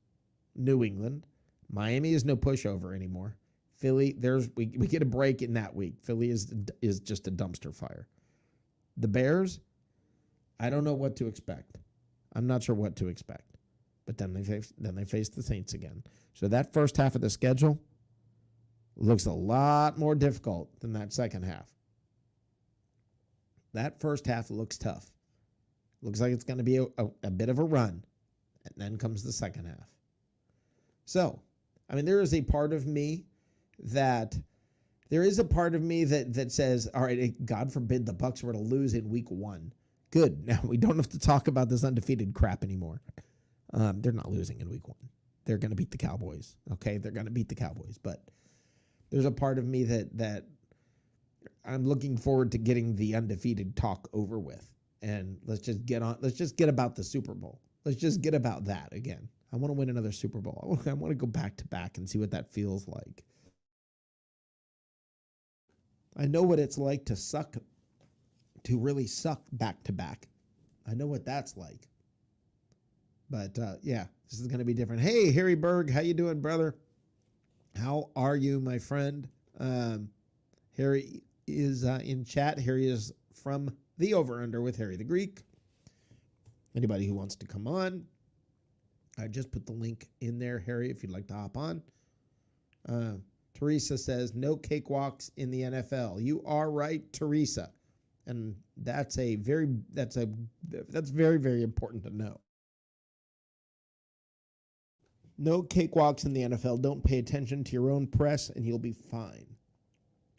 New England, Miami is no pushover anymore. Philly, we get a break in that week. Philly is just a dumpster fire. The Bears, I don't know what to expect. I'm not sure what to expect. But then they face the Saints again. So that first half of the schedule looks a lot more difficult than that second half. That first half looks tough. Looks like it's going to be a bit of a run. And then comes the second half. So, I mean, there is a part of me that says, all right, God forbid the Bucs were to lose in week 1. Good. Now we don't have to talk about this undefeated crap anymore. They're not losing in week 1. They're going to beat the Cowboys. Okay, they're going to beat the Cowboys. But there's a part of me that I'm looking forward to getting the undefeated talk over with, and let's just get about the Super Bowl. Let's just get about that again. I want to win another Super Bowl. I want to go back to back and see what that feels like. I know what it's like to really suck back to back. I know what that's like. But yeah, this is going to be different. Hey, Harry Berg, how you doing, brother? How are you, my friend? Harry is in chat. Harry is from the Over Under with Harry the Greek. Anybody who wants to come on, I just put the link in there, Harry, if you'd like to hop on. Teresa says, no cakewalks in the NFL. You are right, Teresa. And that's very, very important to know. No cakewalks in the NFL. Don't pay attention to your own press and you'll be fine.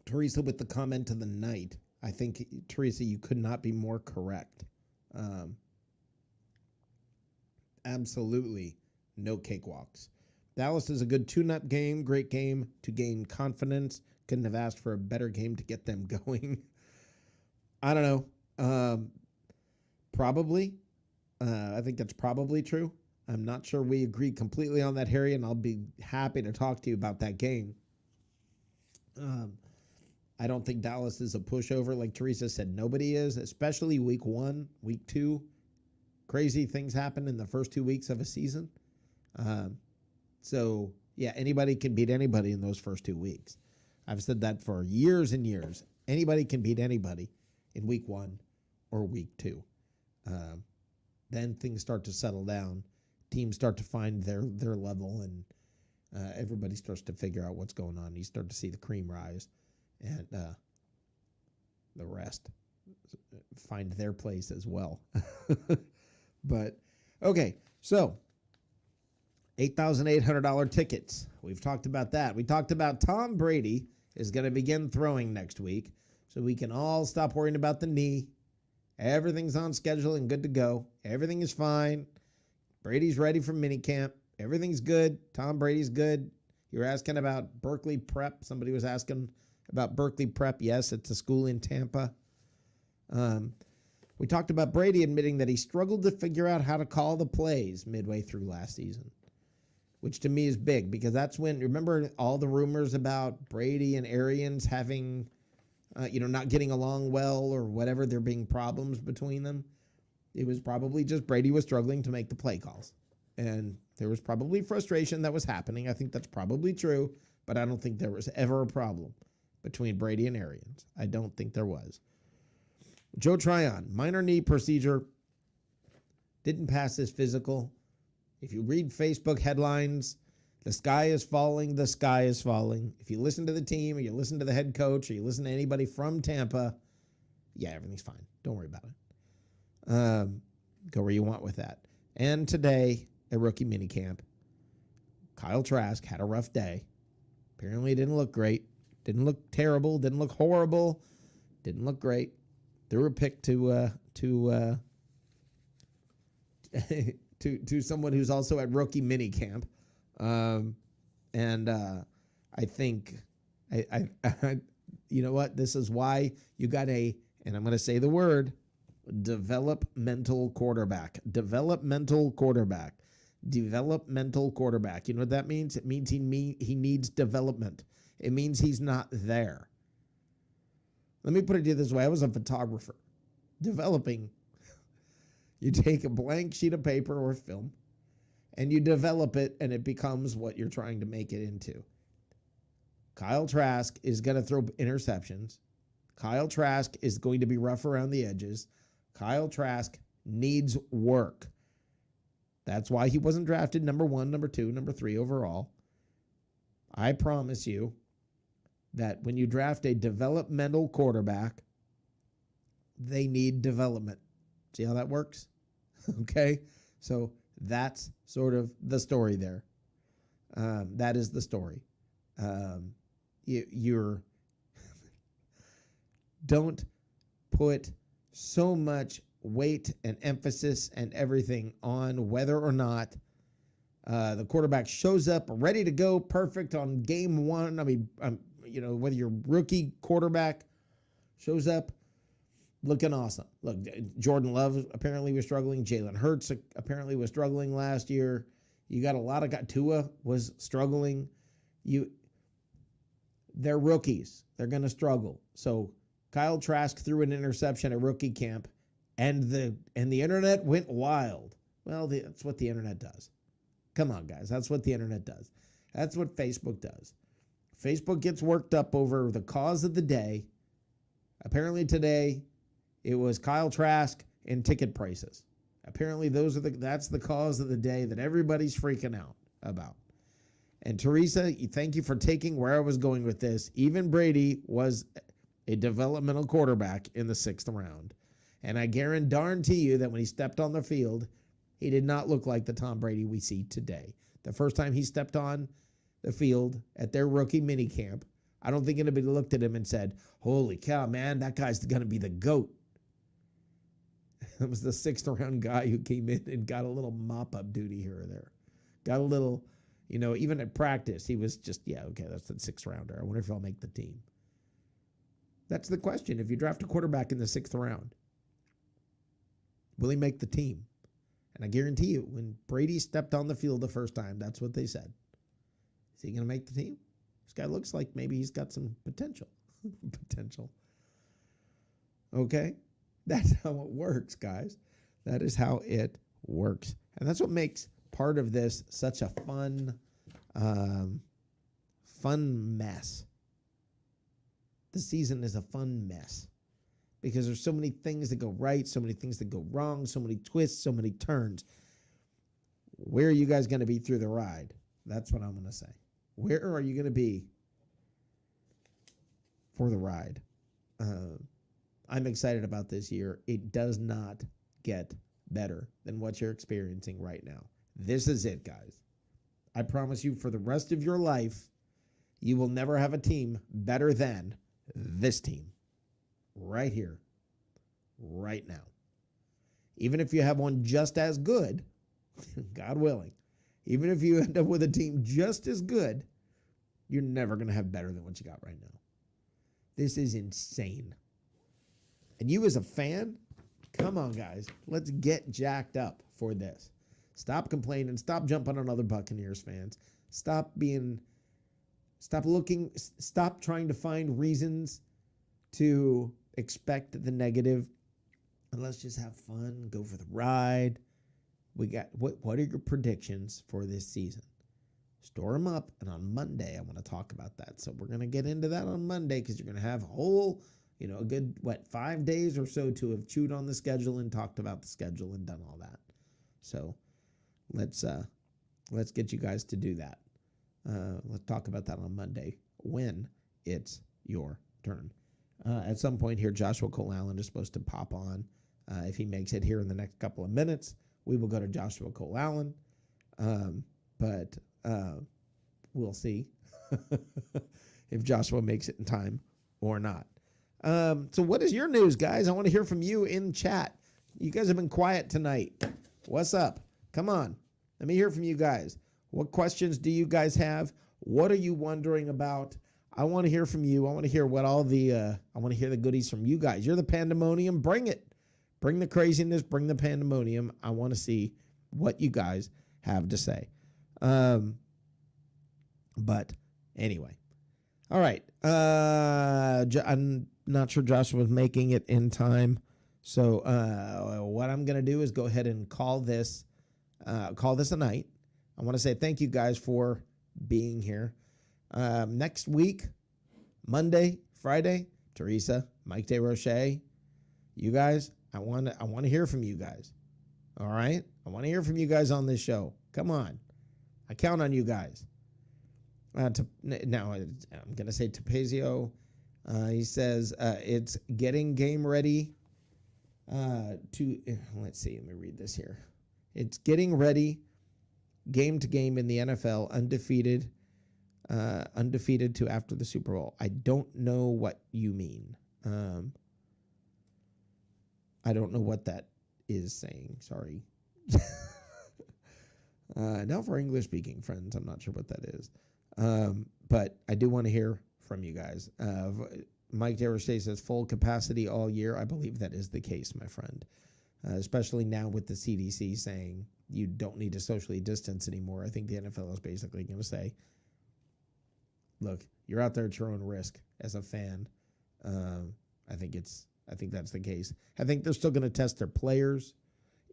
Teresa with the comment of the night. I think, Teresa, you could not be more correct. Absolutely no cakewalks. Dallas is a good tune-up game, great game to gain confidence. Couldn't have asked for a better game to get them going. I don't know. Probably. I think that's probably true. I'm not sure we agree completely on that, Harry, and I'll be happy to talk to you about that game. I don't think Dallas is a pushover. Like Teresa said, nobody is, especially week 1, week 2. Crazy things happen in the first 2 weeks of a season. So, yeah, anybody can beat anybody in those first 2 weeks. I've said that for years and years. Anybody can beat anybody in week 1 or week 2. Then things start to settle down. Teams start to find their level, and everybody starts to figure out what's going on. You start to see the cream rise, and the rest find their place as well. But, okay, so $8,800 tickets. We've talked about that. We talked about Tom Brady is going to begin throwing next week, so we can all stop worrying about the knee. Everything's on schedule and good to go. Everything is fine. Brady's ready for minicamp. Everything's good. Tom Brady's good. You were asking about Berkeley Prep. Somebody was asking about Berkeley Prep. Yes, it's a school in Tampa. We talked about Brady admitting that he struggled to figure out how to call the plays midway through last season, which to me is big because that's when, remember all the rumors about Brady and Arians having, not getting along well or whatever, there being problems between them. It was probably just Brady was struggling to make the play calls. And there was probably frustration that was happening. I think that's probably true, but I don't think there was ever a problem between Brady and Arians. I don't think there was. Joe Tryon, minor knee procedure, didn't pass his physical. If you read Facebook headlines, the sky is falling, the sky is falling. If you listen to the team or you listen to the head coach or you listen to anybody from Tampa, yeah, everything's fine. Don't worry about it. Go where you want with that. And today, at rookie minicamp, Kyle Trask had a rough day. Apparently, it didn't look great. Didn't look terrible. Didn't look horrible. Didn't look great. Threw a pick to someone who's also at rookie minicamp. I think you know what? This is why you got and I'm going to say the word, developmental quarterback. Developmental quarterback. Developmental quarterback. You know what that means? It means he needs development. It means he's not there. Let me put it to you this way. I was a photographer. Developing. You take a blank sheet of paper or film, and you develop it, and it becomes what you're trying to make it into. Kyle Trask is going to throw interceptions. Kyle Trask is going to be rough around the edges. Kyle Trask needs work. That's why he wasn't drafted number 1, number 2, number 3 overall. I promise you that when you draft a developmental quarterback, they need development. See how that works? Okay? So that's sort of the story there. That is the story. You're don't put so much weight and emphasis and everything on whether or not the quarterback shows up ready to go perfect on game 1. I mean, whether your rookie quarterback shows up looking awesome. Look, Jordan Love apparently was struggling. Jalen Hurts apparently was struggling last year. You got a lot of guys. Tua was struggling. They're rookies. They're going to struggle. So Kyle Trask threw an interception at rookie camp, and the internet went wild. Well, that's what the internet does. Come on, guys. That's what the internet does. That's what Facebook does. Facebook gets worked up over the cause of the day. Apparently today it was Kyle Trask and ticket prices. Apparently that's the cause of the day that everybody's freaking out about. And Teresa, thank you for taking where I was going with this. Even Brady was a developmental quarterback in the 6th round. And I guarantee you that when he stepped on the field, he did not look like the Tom Brady we see today. The first time he stepped on the field at their rookie minicamp, I don't think anybody looked at him and said, holy cow, man, that guy's going to be the GOAT. It was the 6th round guy who came in and got a little mop-up duty here or there. Got a little, even at practice, he was just, yeah, okay, that's the 6th rounder. I wonder if I'll make the team. That's the question. If you draft a quarterback in the 6th round, will he make the team? And I guarantee you, when Brady stepped on the field the first time, that's what they said. Is he going to make the team? This guy looks like maybe he's got some potential. Okay? That's how it works, guys. That is how it works. And that's what makes part of this such a fun mess. The season is a fun mess because there's so many things that go right, so many things that go wrong, so many twists, so many turns. Where are you guys going to be through the ride? That's what I'm going to say. Where are you going to be for the ride? I'm excited about this year. It does not get better than what you're experiencing right now. This is it, guys. I promise you, for the rest of your life, you will never have a team better than this team. Right here. Right now. Even if you have one just as good, God willing, even if you end up with a team just as good, you're never going to have better than what you got right now. This is insane. And you as a fan, come on, guys. Let's get jacked up for this. Stop complaining. Stop jumping on other Buccaneers fans. Stop trying to find reasons to expect the negative. And let's just have fun. Go for the ride. We got what are your predictions for this season? Store them up, and on Monday I want to talk about that. So we're going to get into that on Monday because you're going to have a whole, a good 5 days or so to have chewed on the schedule and talked about the schedule and done all that. So let's get you guys to do that. Let's talk about that on Monday when it's your turn. At some point here, Joshua Cole Allen is supposed to pop on. If he makes it here in the next couple of minutes, we will go to Joshua Cole Allen. But we'll see if Joshua makes it in time or not. So what is your news, guys? I want to hear from you in chat. You guys have been quiet tonight. What's up? Come on. Let me hear from you guys. What questions do you guys have? What are you wondering about? I want to hear from you. I want to hear what I want to hear the goodies from you guys. You're the pandemonium. Bring it. Bring the craziness. Bring the pandemonium. I want to see what you guys have to say. But anyway. All right. I'm not sure Joshua was making it in time. So what I'm going to do is go ahead and call this a night. I want to say thank you guys for being here. Next week, Monday, Friday, Teresa, Mike DeRoche, you guys, I want to hear from you guys. All right? I want to hear from you guys on this show. Come on. I count on you guys. Now, I'm going to say Tapazio. He says it's getting game ready let's see, let me read this here. It's getting ready game to game in the NFL, undefeated to after the Super Bowl. I don't know what you mean. I don't know what that is saying. Sorry. Now for English speaking friends, I'm not sure what that is. But I do want to hear from you guys. Mike DeRoche says full capacity all year. I believe that is the case, my friend. Especially now with the CDC saying you don't need to socially distance anymore. I think the NFL is basically going to say, look, you're out there at your own risk as a fan. I think that's the case. I think they're still going to test their players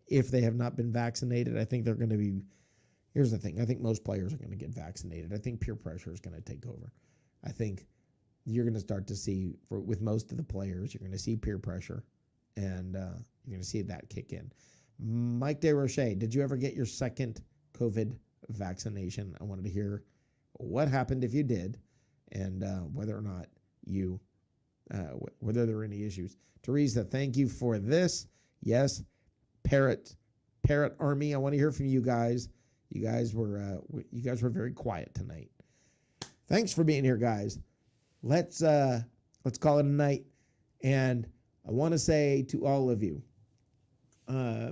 if they have not been vaccinated. I think they're going to be. Here's the thing. I think most players are going to get vaccinated. I think peer pressure is going to take over. I think you're going to start to see, with most of the players, you're going to see peer pressure, and you're going to see that kick in. Mike DeRoche, did you ever get your second COVID vaccination? I wanted to hear what happened if you did, and whether or not you, whether there were any issues. Teresa, thank you for this. Yes, Parrot Army, I want to hear from you guys. You guys were very quiet tonight. Thanks for being here, guys. Let's call it a night. And I want to say to all of you,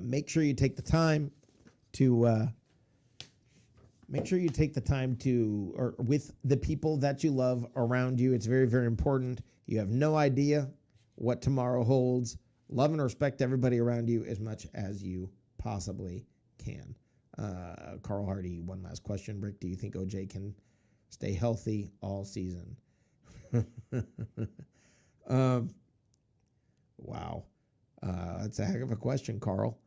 make sure you take the time to or with the people that you love around you. It's very, very important. You have no idea what tomorrow holds. Love and respect everybody around you as much as you possibly can. Carl Hardy, one last question. Rick, do you think OJ can stay healthy all season? Wow. That's a heck of a question, Carl.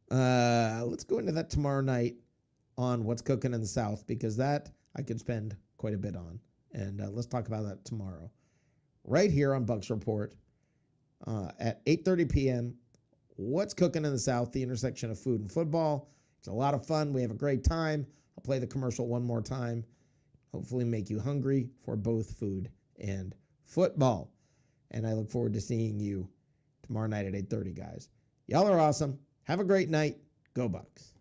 Let's go into that tomorrow night on What's Cooking in the South, because that I could spend quite a bit on. And let's talk about that tomorrow. Right here on Bucs Report at 8:30 p.m. What's Cooking in the South, the intersection of food and football. It's a lot of fun. We have a great time. I'll play the commercial one more time. Hopefully make you hungry for both food and football. And I look forward to seeing you tomorrow night at 8:30, guys. Y'all are awesome. Have a great night. Go Bucs.